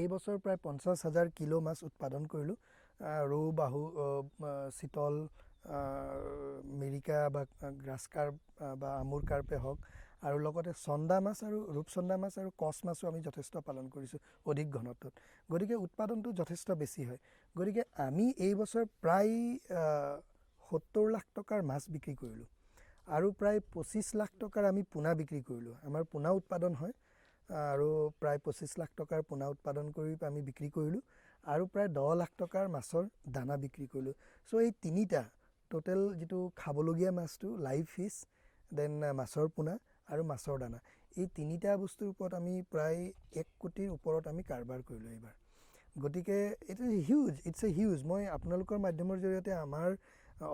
এই বছৰ প্ৰায় 50,000 কিলো মাছ উৎপাদন কৰিলোঁ। ৰৌ, বাহু, চিতল, মিৰিকা বা গ্ৰাছ কাৰ্প বা আমুৰ কাৰ্পে হওক, আৰু লগতে চন্দা মাছ আৰু ৰূপচন্দা মাছ আৰু কচ মাছো আমি যথেষ্ট পালন কৰিছোঁ অধিক ঘনত্বত। গতিকে উৎপাদনটো যথেষ্ট বেছি হয়। গতিকে আমি এই বছৰ প্ৰায় 70 লাখ টকাৰ মাছ বিক্ৰী কৰিলোঁ আৰু প্ৰায় 25 লাখ টকাৰ আমি পোনা বিক্ৰী কৰিলোঁ। আমাৰ পোনা উৎপাদন হয় আৰু প্ৰায় 25 লাখ টকাৰ পোনা উৎপাদন কৰি আমি বিক্ৰী কৰিলোঁ আৰু প্ৰায় 10 লাখ টকাৰ মাছৰ দানা বিক্ৰী কৰিলোঁ। চ' এই তিনিটা টোটেল যিটো খাবলগীয়া মাছটো, লাইভ ফিছ, দেন মাছৰ পোনা আৰু মাছৰ দানা, এই তিনিটা বস্তুৰ ওপৰত আমি প্ৰায় 1 কোটিৰ ওপৰত আমি কাৰবাৰ কৰিলোঁ এইবাৰ। গতিকে ইটছ এ হিউজ। মই আপোনালোকৰ মাধ্যমৰ জৰিয়তে আমাৰ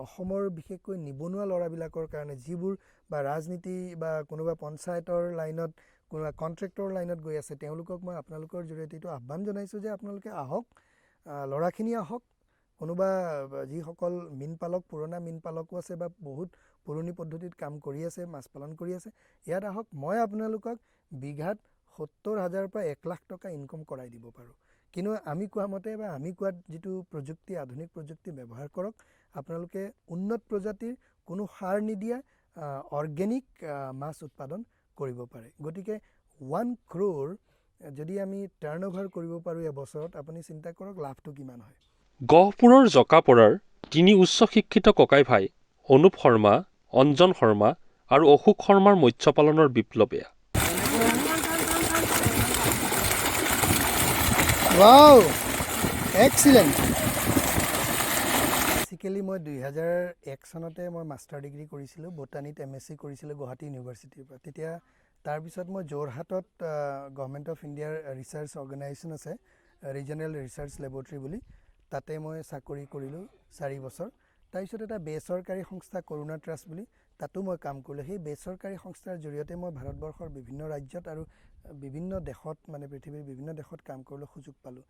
অসমৰ বিশেষকৈ নিবনুৱা ল'ৰাবিলাকৰ কাৰণে, যিবোৰ বা ৰাজনীতি বা কোনোবা পঞ্চায়তৰ লাইনত, কোনোবা কণ্ট্ৰেক্টৰ লাইনত গৈ আছে, তেওঁলোকক মই আপোনালোকৰ জৰিয়তে এইটো আহ্বান জনাইছোঁ যে আপোনালোকে আহক, ল'ৰাখিনি আহক। কোনোবা যিসকল মীনপালক, পুৰণা মীনপালকো আছে বা বহুত পুৰণি পদ্ধতিত কাম কৰি আছে, মাছ পালন কৰি আছে, ইয়াত আহক। মই আপোনালোকক বিঘাত 70,000 পৰা 1 লাখ টকা ইনকম কৰাই দিব পাৰোঁ। কিন্তু আমি কোৱা মতে বা আমি কোৱাত যিটো প্ৰযুক্তি, আধুনিক প্ৰযুক্তি ব্যৱহাৰ কৰক। আপোনালোকে উন্নত প্ৰজাতিৰ, কোনো সাৰ নিদিয়া অৰ্গেনিক মাছ উৎপাদন কৰিব পাৰে। গতিকে 1 crore যদি আমি টাৰ্ণঅভাৰ কৰিব পাৰোঁ এবছৰত, আপুনি চিন্তা কৰক লাভটো কিমান হয়। গহপুৰৰ জকাপৰাৰ 3 উচ্চ শিক্ষিত ককাই ভাই অনুপ শৰ্মা, অঞ্জন শৰ্মা আৰু অশোক শৰ্মাৰ মৎস্য পালনৰ বিপ্লৱ এয়া। Wow! Excellent! বেচিকেলি মই 2001 চনতে মই মাষ্টাৰ ডিগ্ৰী কৰিছিলোঁ, বটানীত MSc কৰিছিলোঁ গুৱাহাটী ইউনিভাৰ্চিটিৰ পৰা। তেতিয়া তাৰপিছত মই যোৰহাটত গভৰ্ণমেণ্ট অফ ইণ্ডিয়াৰ ৰিচাৰ্চ অৰ্গেনাইজেশ্যন আছে, ৰিজনেল ৰিচাৰ্চ লেবৰেটৰী বুলি, তাতে মই চাকৰি কৰিলোঁ 4 বছৰ। তাৰপিছত এটা বেচৰকাৰী সংস্থা কৰোণা ট্ৰাষ্ট বুলি, তাতো মই কাম কৰিলোঁ। সেই বেচৰকাৰী সংস্থাৰ জৰিয়তে মই ভাৰতবৰ্ষৰ বিভিন্ন ৰাজ্যত আৰু বিভিন্ন দেশত, মানে পৃথিৱীৰ বিভিন্ন দেশত কাম কৰিবলৈ সুযোগ পালোঁ।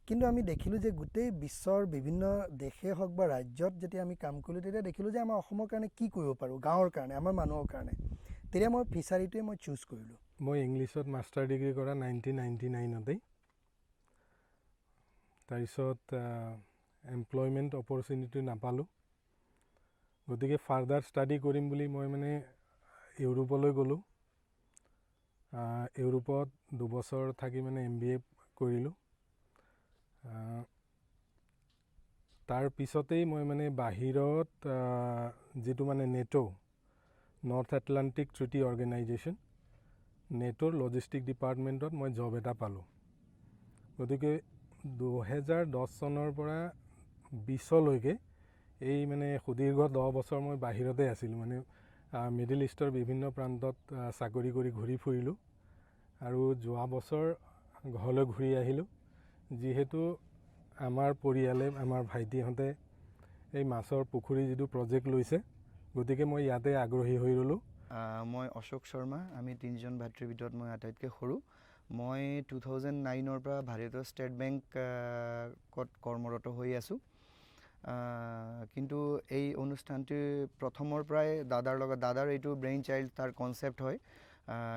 কিন্তু আমি দেখিলোঁ যে গোটেই বিশ্বৰ বিভিন্ন দেশে হওক বা ৰাজ্যত যেতিয়া আমি কাম কৰিলোঁ, তেতিয়া দেখিলোঁ যে আমাৰ অসমৰ কাৰণে কি কৰিব পাৰোঁ, গাঁৱৰ কাৰণে, আমাৰ মানুহৰ কাৰণে। তেতিয়া মই ফিছাৰীটোৱে মই চুজ কৰিলোঁ। মই ইংলিছত মাষ্টাৰ ডিগ্ৰী কৰা 1999তেই। তাৰপিছত এমপ্লয়মেণ্ট অপৰচুনিটি নাপালোঁ। গতিকে ফাৰ্ডাৰ ষ্টাডি কৰিম বুলি মই মানে ইউৰোপলৈ গ'লোঁ। ইউৰোপত 2 বছৰ থাকি মানে MBA কৰিলোঁ। তাৰ পিছতেই মই মানে বাহিৰত যিটো মানে নেটো, নৰ্থ এটলাণ্টিক ট্ৰিটি অৰ্গেনাইজেশ্যন, নেটোৰ লজিষ্টিক ডিপাৰ্টমেণ্টত মই জব এটা পালোঁ। গতিকে 2010 চনৰ পৰা 20লৈকে এই মানে সুদীৰ্ঘ 10 বছৰ মই বাহিৰতে আছিলোঁ। মানে মিডিল ইষ্টৰ বিভিন্ন প্ৰান্তত চাকৰি কৰি ঘূৰি ফুৰিলোঁ আৰু যোৱা বছৰ ঘৰলৈ ঘূৰি আহিলোঁ। যিহেতু আমাৰ পৰিয়ালে, আমাৰ ভাইটিহঁতে এই মাছৰ পুখুৰী যিটো প্ৰজেক্ট লৈছে, গতিকে মই ইয়াতে আগ্ৰহী হৈ ৰ'লোঁ। মই অশোক শৰ্মা। আমি 3জন ভাতৃৰ ভিতৰত মই আটাইতকৈ সৰু। মই 2009ৰ পৰা ভাৰতীয় ষ্টেট বেংকত কৰ্মৰত হৈ আছোঁ। কিন্তু এই অনুষ্ঠানটি প্ৰথমৰ পৰাই দাদাৰ এইটো ব্ৰেইন চাইল্ড, তাৰ কনচেপ্ট হয়।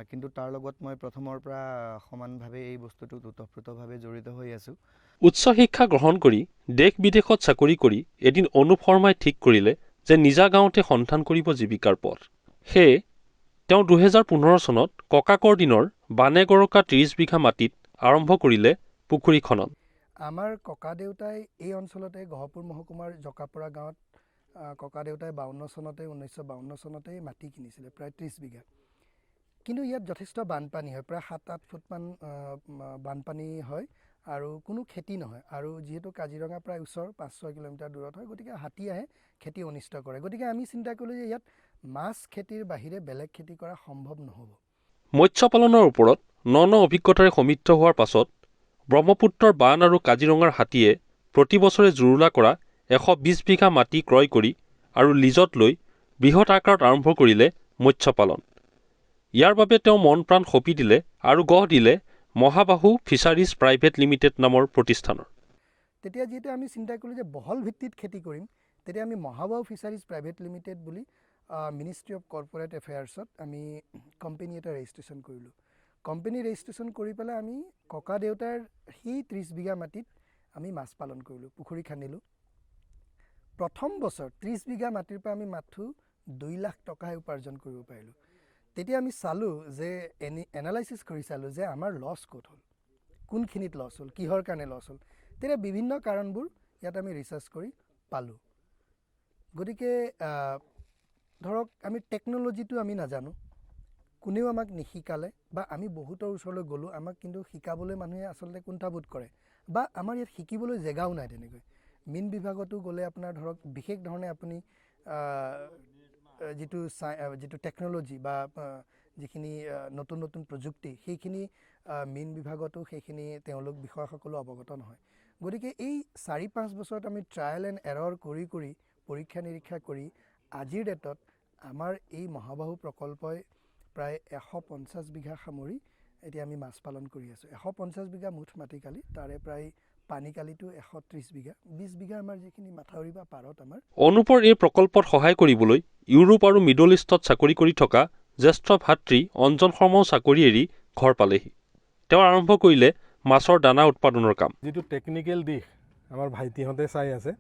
কিন্তু তাৰ লগত মই প্ৰথমৰ পৰা সমানভাৱে এই বস্তুটোত ওতঃপ্ৰোতভাৱে জড়িত হৈ আছোঁ। উচ্চ শিক্ষা গ্ৰহণ কৰি দেশ বিদেশত চাকৰি কৰি এদিন অনুপ শৰ্মাই ঠিক কৰিলে যে নিজা গাঁৱতে সন্ধান কৰিব জীৱিকাৰ পথ। সেয়ে তেওঁ 2015 চনত ককাকৰ দিনৰ বানেগৰকা 30 বিঘা মাটিত আৰম্ভ কৰিলে পুখুৰী খনন। আমাৰ ককা দেউতাই এই অঞ্চলতে গহপুৰ মহকুমাৰ জকাপৰা গাঁৱত ককা দেউতাই 1952 চনতে মাটি কিনিছিলে, প্ৰায় 30 বিঘা। কিন্তু ইয়াত যথেষ্ট বানপানী হয়, প্ৰায় 7-8 ফুটমান বানপানী হয় আৰু কোনো খেতি নহয়। আৰু যিহেতু কাজিৰঙা প্ৰায় ওচৰ, 5-6 কিলোমিটাৰ দূৰত হয়, গতিকে হাতী আহে, খেতি অনিষ্ট কৰে। গতিকে আমি চিন্তা কৰিলোঁ যে ইয়াত মাছ খেতিৰ বাহিৰে বেলেগ খেতি কৰা সম্ভৱ নহ'ব। মৎস্য পালনৰ ওপৰত ন অভিজ্ঞতাৰে সমৃদ্ধ হোৱাৰ পাছত ব্ৰহ্মপুত্ৰৰ বান আৰু কাজিৰঙাৰ হাতীয়ে প্ৰতি বছৰে জুৰুলা কৰা 120 বিঘা মাটি ক্ৰয় কৰি আৰু লিজত লৈ বৃহৎ আকাৰত আৰম্ভ কৰিলে মৎস্য পালন। ইয়াৰ বাবে তেওঁ মন প্ৰাণ সঁপি দিলে আৰু গঢ় দিলে মহাবাহু ফিচাৰিজ প্ৰাইভেট লিমিটেড নামৰ প্ৰতিষ্ঠানৰ। তেতিয়া যিহেতু আমি চিন্তা কৰিলোঁ যে বহল ভিত্তিত খেতি কৰিম, তেতিয়া আমি মহাবাহু ফিচাৰিজ প্ৰাইভেট লিমিটেড বুলি মিনিষ্ট্ৰী অফ কৰ্পৰেট এফেয়াৰ্ছত আমি কোম্পানী এটা ৰেজিষ্ট্ৰেশ্যন কৰিলোঁ। কোম্পানী ৰেজিষ্ট্ৰেশ্যন কৰি পেলাই আমি ককা দেউতাৰ সেই 30 বিঘা মাটিত আমি মাছ পালন কৰিলোঁ, পুখুৰী খান্দিলোঁ। প্ৰথম বছৰ 30 বিঘা মাটিৰ পৰা আমি মাথো 2 লাখ টকাহে উপাৰ্জন কৰিব পাৰিলোঁ। তেতিয়া আমি চালোঁ যে এনালাইচিছ কৰি চালোঁ যে আমাৰ লছ ক'ত হ'ল, কোনখিনিত লছ হ'ল, কিহৰ কাৰণে লছ হ'ল। তেতিয়া বিভিন্ন কাৰণবোৰ ইয়াত আমি ৰিচাৰ্চ কৰি পালোঁ। গতিকে ধৰক আমি টেকন'লজিটো আমি নাজানো, কোনেও আমাক নিশিকালে, বা আমি বহুতৰ ওচৰলৈ গ'লোঁ, আমাক কিন্তু শিকাবলৈ মানুহে আচলতে কুণ্ঠাবোধ কৰে, বা আমাৰ ইয়াত শিকিবলৈ জেগাও নাই তেনেকৈ। মীন বিভাগতো গ'লে আপোনাৰ ধৰক বিশেষ ধৰণে আপুনি যিটো টেকন'লজি বা যিখিনি নতুন নতুন প্ৰযুক্তি, সেইখিনি মীন বিভাগতো সেইখিনি তেওঁলোক বিষয়াসকলো অৱগত নহয়। গতিকে এই 4-5 বছৰত আমি ট্ৰায়েল এণ্ড এৰৰ কৰি কৰি পৰীক্ষা নিৰীক্ষা কৰি আজিৰ ডেটত আমাৰ এই মহাবাহু প্ৰকল্পই প্ৰায় 150 বিঘা সামৰি এতিয়া আমি মাছ পালন কৰি আছোঁ। 150 বিঘা মুঠ মাটিকালি, তাৰে প্ৰায় পানীকালিটো 130 বিঘা, 20 বিঘা আমাৰ যিখিনি মাথাউৰি বা পাৰত আমাৰ। অনুপৰ এই প্ৰকল্পত সহায় কৰিবলৈ ইউৰোপ আৰু মিডল ইষ্টত চাকৰি কৰি থকা জ্যেষ্ঠ ভাতৃ অঞ্জন শৰ্মাও চাকৰি এৰি ঘৰ পালেহি। তেওঁ আৰম্ভ কৰিলে মাছৰ দানা উৎপাদনৰ কাম। যিটো টেকনিকেল দিশ আমাৰ ভাইটিহঁতে চাই আছে,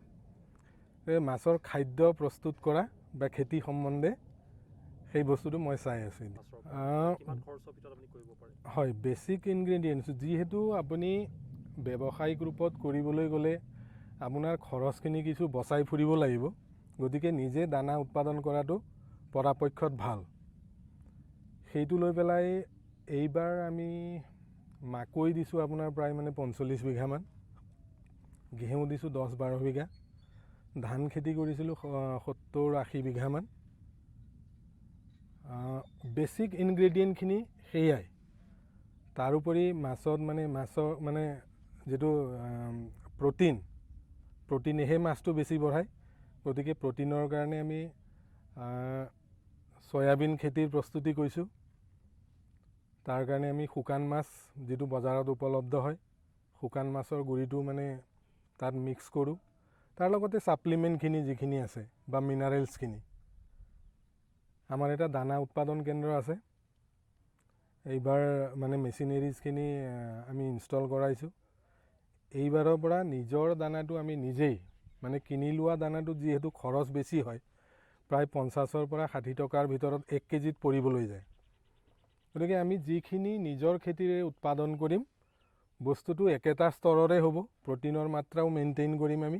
মাছৰ খাদ্য প্ৰস্তুত কৰা বা খেতি সম্বন্ধে সেই বস্তুটো মই চাই আছোঁ। হয়, বেছিক ইনগ্ৰেডিয়েণ্টছ, যিহেতু আপুনি ব্যৱসায়িক ৰূপত কৰিবলৈ গ'লে আপোনাৰ খৰচখিনি কিছু বচাই ফুৰিব লাগিব, গতিকে নিজে দানা উৎপাদন কৰাটো পৰাপক্ষত ভাল। সেইটো লৈ পেলাই এইবাৰ আমি মাকৈ দিছোঁ আপোনাৰ প্ৰায় 45 বিঘামান, ঘেঁহু দিছোঁ 10-12 বিঘা, ধান খেতি কৰিছিলোঁ 70-80 বিঘামান। বেছিক ইনগ্ৰেডিয়েণ্টখিনি সেয়াই। তাৰোপৰি মাছৰ যিটো প্ৰটিনেহে মাছটো বেছি বঢ়ায়, গতিকে প্ৰটিনৰ কাৰণে আমি চয়াবিন খেতিৰ প্ৰস্তুতি কৰিছোঁ। তাৰ কাৰণে আমি শুকান মাছ, যিটো বজাৰত উপলব্ধ হয়, শুকান মাছৰ গুড়িটো তাত মিক্স কৰোঁ। তাৰ লগতে ছাপ্লিমেণ্টখিনি যিখিনি আছে বা মিনাৰেলছখিনি। আমাৰ এটা দানা উৎপাদন কেন্দ্ৰ আছে, এইবাৰ মেচিনেৰিজখিনি আমি ইনষ্টল কৰাইছোঁ। এইবাৰৰ পৰা নিজৰ দানাটো আমি নিজেই, কিনি লোৱা দানাটোত যিহেতু খৰচ বেছি হয়, প্ৰায় 50-ৰ পৰা 60 টকাৰ ভিতৰত 1 কেজিত পৰিবলৈ যায়। গতিকে আমি যিখিনি নিজৰ খেতিৰে উৎপাদন কৰিম, বস্তুটো একেটা স্তৰৰে হ'ব, প্ৰটিনৰ মাত্ৰাও মেইনটেইন কৰিম আমি।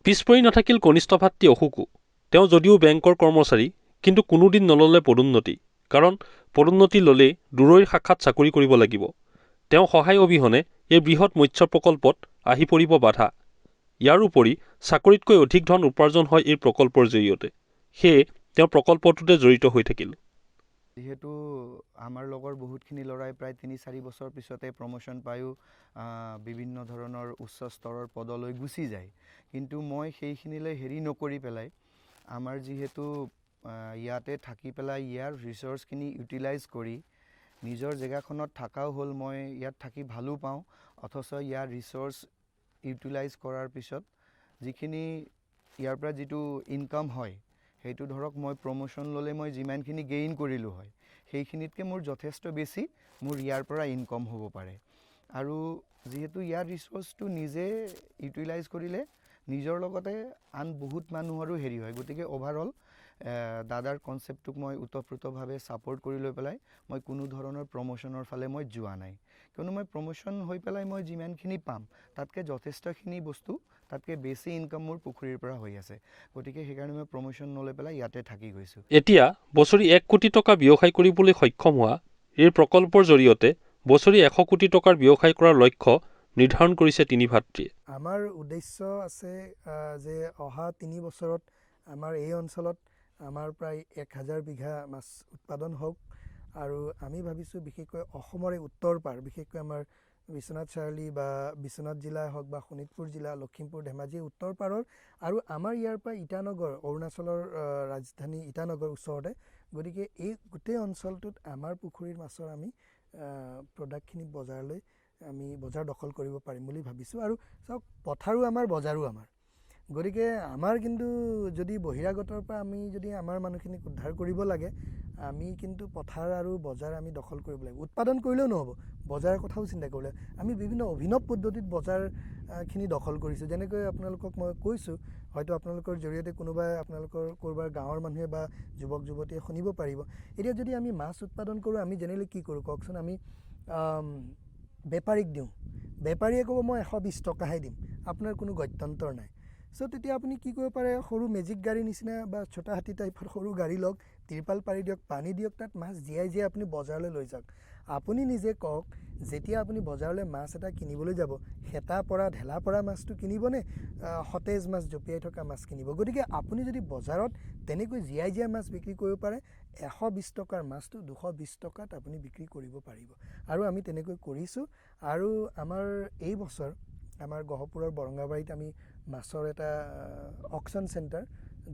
পিছপৰি নাথাকিল কনিষ্ঠ ভাতৃ অশোকো। তেওঁ যদিও বেংকৰ কৰ্মচাৰী, কিন্তু কোনোদিন নল'লে পদোন্নতি, কাৰণ পদোন্নতি ল'লেই দূৰৈৰ শাখাত চাকৰি কৰিব লাগিব। তেওঁ সহায় অবিহনে এই বৃহৎ মৎস্য প্ৰকল্পত আহি পৰিব বাধা। ইয়াৰ উপৰি চাকৰিতকৈ অধিক ধন উপাৰ্জন হয় এই প্ৰকল্পৰ জৰিয়তে। সেয়ে তেওঁ প্ৰকল্পটোতে জড়িত হৈ থাকিল। যিহেতু আমাৰ লগৰ বহুতখিনি ল'ৰাই প্ৰায় 3-4 বছৰ পিছতে প্ৰমোশ্যন পায়ো বিভিন্ন ধৰণৰ উচ্চ স্তৰৰ পদলৈ গুচি যায়, কিন্তু মই সেইখিনিলৈ হেৰি নকৰি পেলাই, আমাৰ যিহেতু ইয়াতে থাকি পেলাই ইয়াৰ ৰিচৰ্চখিনি ইউটিলাইজ কৰি নিজৰ জেগাখনত থকাও হ'ল, মই ইয়াত থাকি ভালো পাওঁ, অথচ ইয়াৰ ৰিচৰ্চ ইউটিলাইজ কৰাৰ পিছত যিখিনি ইয়াৰ পৰা যিটো ইনকাম হয়, সেইটো ধৰক মই প্ৰমোশ্যন ল'লে মই যিমানখিনি গেইন কৰিলোঁ হয়, সেইখিনিতকৈ মোৰ যথেষ্ট বেছি মোৰ ইয়াৰ পৰা ইনকাম হ'ব পাৰে। আৰু যিহেতু ইয়াৰ ৰিচৰ্চটো নিজে ইউটিলাইজ কৰিলে নিজৰ লগতে আন বহুত মানুহৰো হেৰি হয়, গতিকে অভাৰঅল দাদাৰ কনচেপ্টটোক মই ওতঃপ্ৰোতভাৱে ছাপোৰ্ট কৰি লৈ পেলাই মই কোনো ধৰণৰ প্ৰমোশ্যনৰ ফালে মই যোৱা নাই, কিয়নো মই প্ৰমোশ্যন হৈ পেলাই মই যিমানখিনি পাম তাতকৈ যথেষ্টখিনি বস্তু, তাতকৈ বেছি ইনকাম মোৰ পুখুৰীৰ পৰা হৈ আছে, গতিকে সেইকাৰণে মই প্ৰমোশ্যন নলৈ পেলাই ইয়াতে থাকি গৈছোঁ। এতিয়া বছৰি 1 কোটি টকা ব্যৱসায় কৰিবলৈ সক্ষম হোৱা এই প্ৰকল্পৰ জৰিয়তে বছৰি 100 কোটি টকাৰ ব্যৱসায় কৰাৰ লক্ষ্য নিৰ্ধাৰণ কৰিছে তিনি ভাতৃয়ে। আমাৰ উদ্দেশ্য আছে যে অহা 3 বছৰত আমাৰ এই অঞ্চলত আমাৰ প্ৰায় 1000 বিঘা মাছ উৎপাদন হওক, আৰু আমি ভাবিছোঁ বিশেষকৈ অসমৰে উত্তৰ পাৰ, বিশেষকৈ আমাৰ বিশ্বনাথ চাৰিআলি বা বিশ্বনাথ জিলাই হওক বা শোণিতপুৰ জিলা, লখিমপুৰ, ধেমাজি উত্তৰ পাৰৰ, আৰু আমাৰ ইয়াৰ পৰা ইটানগৰ, অৰুণাচলৰ ৰাজধানী ইটানগৰ ওচৰতে, গতিকে এই গোটেই অঞ্চলটোত আমাৰ পুখুৰীৰ মাছৰ আমি প্ৰডাক্টখিনি বজাৰলৈ আমি বজাৰ দখল কৰিব পাৰিম বুলি ভাবিছোঁ। আৰু চাওক, পথাৰো আমাৰ, বজাৰো আমাৰ, গতিকে আমাৰ কিন্তু যদি বহিৰাগতৰ পৰা আমি যদি আমাৰ মানুহখিনিক উদ্ধাৰ কৰিব লাগে, আমি কিন্তু পথাৰ আৰু বজাৰ আমি দখল কৰিব লাগিব। উৎপাদন কৰিলেও নহ'ব, বজাৰৰ কথাও চিন্তা কৰিব লাগিব। আমি বিভিন্ন অভিনৱ পদ্ধতিত বজাৰখিনি দখল কৰিছোঁ। যেনেকৈ আপোনালোকক মই কৈছোঁ, হয়তো আপোনালোকৰ জৰিয়তে কোনোবাই আপোনালোকৰ ক'ৰবাৰ গাঁৱৰ মানুহে বা যুৱক যুৱতীয়ে শুনিব পাৰিব। এতিয়া যদি আমি মাছ উৎপাদন কৰোঁ, আমি জেনেৰেলি কি কৰোঁ কওকচোন? আমি বেপাৰীক দিওঁ, বেপাৰীয়ে ক'ব মই 120 টকাহে দিম, আপোনাৰ কোনো গত্যন্তৰ নাই। চ' তেতিয়া আপুনি কি কৰিব পাৰে, সৰু মেজিক গাড়ীৰ নিচিনা বা ছোটা হাতী টাইপৰ সৰু গাড়ী লওক, তিৰপাল পাৰি দিয়ক, পানী দিয়ক, তাত মাছ জীয়াই জীয়াই আপুনি বজাৰলৈ লৈ যাওক। আপুনি নিজে কওক, যেতিয়া আপুনি বজাৰলৈ মাছ এটা কিনিবলৈ যাব, হেতা পৰা ঢেলা পৰা মাছটো কিনিবনে সতেজ মাছ জঁপিয়াই থকা মাছ কিনিব? গতিকে আপুনি যদি বজাৰত তেনেকৈ জীয়াই জীয়াই মাছ বিক্ৰী কৰিব পাৰে, 120 টকাৰ মাছটো 220 টকাত আপুনি বিক্ৰী কৰিব পাৰিব। আৰু আমি তেনেকৈ কৰিছোঁ। আৰু আমাৰ এই বছৰ আমাৰ গহপুৰৰ বৰঙাবাৰীত আমি মাছৰ এটা অকশ্যন চেণ্টাৰ,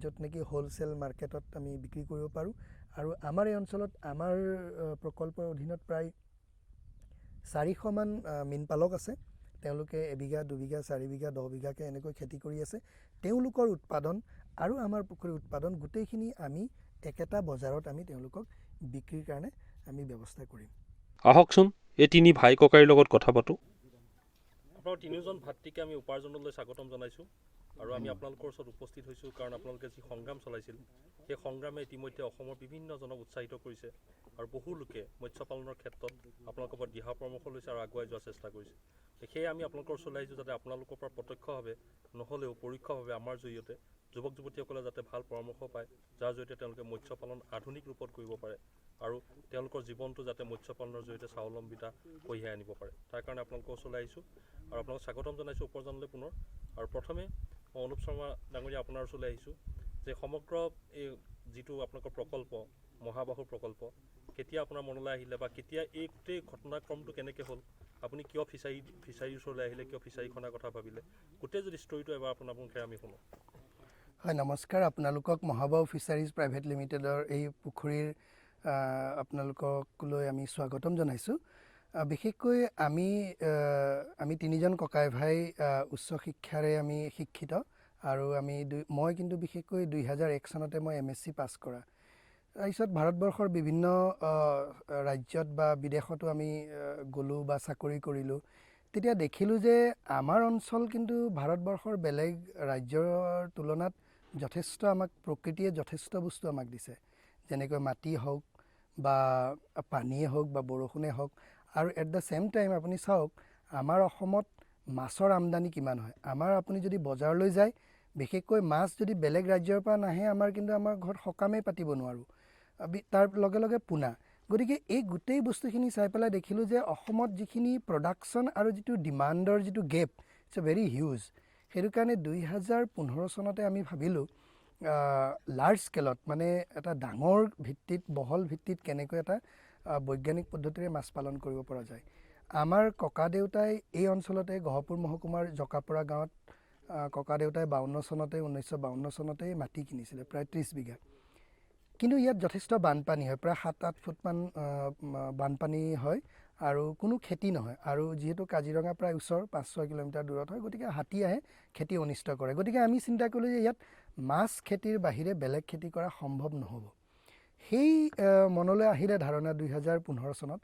য'ত নেকি হ'লচেল মাৰ্কেটত আমি বিক্ৰী কৰিব পাৰোঁ। আৰু আমাৰ এই অঞ্চলত আমাৰ প্ৰকল্পৰ অধীনত প্ৰায় 400মান মীনপালক আছে। তেওঁলোকে 1 বিঘা 2 বিঘা 4 বিঘা 10 বিঘাকৈ এনেকৈ খেতি কৰি আছে। তেওঁলোকৰ উৎপাদন আৰু আমাৰ পুখুৰীৰ উৎপাদন গোটেইখিনি আমি একেটা বজাৰত আমি তেওঁলোকক বিক্ৰীৰ কাৰণে আমি ব্যৱস্থা কৰিম। আহকচোন এই 3 ভাই ককাইৰ লগত কথা পাতোঁ। আপোনাৰ 3জন ভাতৃকে আমি উপাৰ্জনলৈ স্বাগতম জনাইছোঁ। আৰু আমি আপোনালোকৰ ওচৰত উপস্থিত হৈছোঁ কাৰণ আপোনালোকে যি সংগ্ৰাম চলাইছিল, সেই সংগ্ৰামে ইতিমধ্যে অসমৰ বিভিন্ন জনক উৎসাহিত কৰিছে। আৰু বহু লোকে মৎস্য পালনৰ ক্ষেত্ৰত আপোনালোকৰ পৰা দিহা পৰামৰ্শ লৈছে আৰু আগুৱাই যোৱাৰ চেষ্টা কৰিছে। সেয়ে আমি আপোনালোকৰ ওচৰলৈ আহিছোঁ যাতে আপোনালোকৰ পৰা প্ৰত্যক্ষভাৱে নহ'লেও পৰোক্ষভাৱে আমাৰ জৰিয়তে যুৱক যুৱতীসকলে যাতে ভাল পৰামৰ্শ পায়, যাৰ জৰিয়তে তেওঁলোকে মৎস্য পালন আধুনিক ৰূপত কৰিব পাৰে আৰু তেওঁলোকৰ জীৱনটো যাতে মৎস্য পালনৰ জৰিয়তে স্বাৱলম্বিতা কঢ়িয়াই আনিব পাৰে। তাৰ কাৰণে আপোনালোকৰ ওচৰলৈ আহিছোঁ আৰু আপোনালোক স্বাগতম জনাইছোঁ উপাৰ্জনলৈ পুনৰ। আৰু প্ৰথমে মই অনুপ শৰ্মা ডাঙৰীয়া আপোনাৰ ওচৰলৈ আহিছোঁ যে সমগ্ৰ এই যিটো আপোনালোকৰ প্ৰকল্প, মহাবাহু প্ৰকল্প, কেতিয়া আপোনাৰ মনলৈ আহিলে বা কেতিয়া এই গোটেই ঘটনাক্ৰমটো কেনেকৈ হ'ল, আপুনি কিয় ফিচাৰীৰ ওচৰলৈ আহিলে, কিয় ফিচাৰী খন্দাৰ কথা ভাবিলে, গোটেই যদি ষ্টৰিটো এবাৰ আপোনাৰ মুখেৰে আমি শুনো। হয়, নমস্কাৰ। আপোনালোকক মহাবাহু ফিচাৰিজ প্ৰাইভেট লিমিটেডৰ এই পুখুৰীৰ আপোনালোকলৈ আমি স্বাগতম জনাইছোঁ। বিশেষকৈ আমি 3জন ককাই ভাই উচ্চ শিক্ষাৰে আমি শিক্ষিত। আৰু মই কিন্তু বিশেষকৈ 2001 চনতে মই MSc পাছ কৰা। তাৰপিছত ভাৰতবৰ্ষৰ বিভিন্ন ৰাজ্যত বা বিদেশতো আমি গ'লোঁ বা চাকৰি কৰিলোঁ। তেতিয়া দেখিলোঁ যে আমাৰ অঞ্চল কিন্তু ভাৰতবৰ্ষৰ বেলেগ ৰাজ্যৰ তুলনাত যথেষ্ট আমাক প্ৰকৃতিয়ে যথেষ্ট বস্তু আমাক দিছে। যেনেকৈ মাটি হওক বা পানীয়ে হওক বা বৰষুণে হওক। আৰু এট দ্য ছেম টাইম আপুনি চাওক আমাৰ অসমত মাছৰ আমদানি কিমান হয়। আপুনি যদি বজাৰলৈ যায়, বিশেষকৈ মাছ যদি বেলেগ ৰাজ্যৰ পৰা নাহে, আমাৰ ঘৰত সকামেই পাতিব নোৱাৰোঁ। তাৰ লগে লগে পোনা। গতিকে এই গোটেই বস্তুখিনি চাই পেলাই দেখিলোঁ যে অসমত যিখিনি প্ৰডাকশ্যন আৰু যিটো ডিমাণ্ডৰ যিটো gap, it's a very huge. সেইটো কাৰণে 2015 চনতে আমি ভাবিলোঁ লাৰ্জ স্কেলত, মানে এটা ডাঙৰ ভিত্তিত, বহল ভিত্তিত কেনেকৈ এটা বৈজ্ঞানিক পদ্ধতিৰে মাছ পালন কৰিব পৰা যায়। আমাৰ ককা দেউতাই এই অঞ্চলতে গহপুৰ মহকুমাৰ জকাপৰা গাঁৱত ককা দেউতাই 1952 চনতেই মাটি কিনিছিলে, প্ৰায় 30 বিঘা। কিন্তু ইয়াত যথেষ্ট বানপানী হয়, প্ৰায় 7-8 ফুটমান বানপানী হয় আৰু কোনো খেতি নহয়। আৰু যিহেতু কাজিৰঙা প্ৰায় ওচৰ, 5-6 কিলোমিটাৰ দূৰত হয়, গতিকে হাতী আহে, খেতি অনিষ্ট কৰে। গতিকে আমি চিন্তা কৰিলোঁ যে ইয়াত মাছ খেতিৰ বাহিৰে বেলেগ খেতি কৰা সম্ভৱ নহ'ব। সেই মনলৈ আহিলে ধাৰণা 2015 চনত।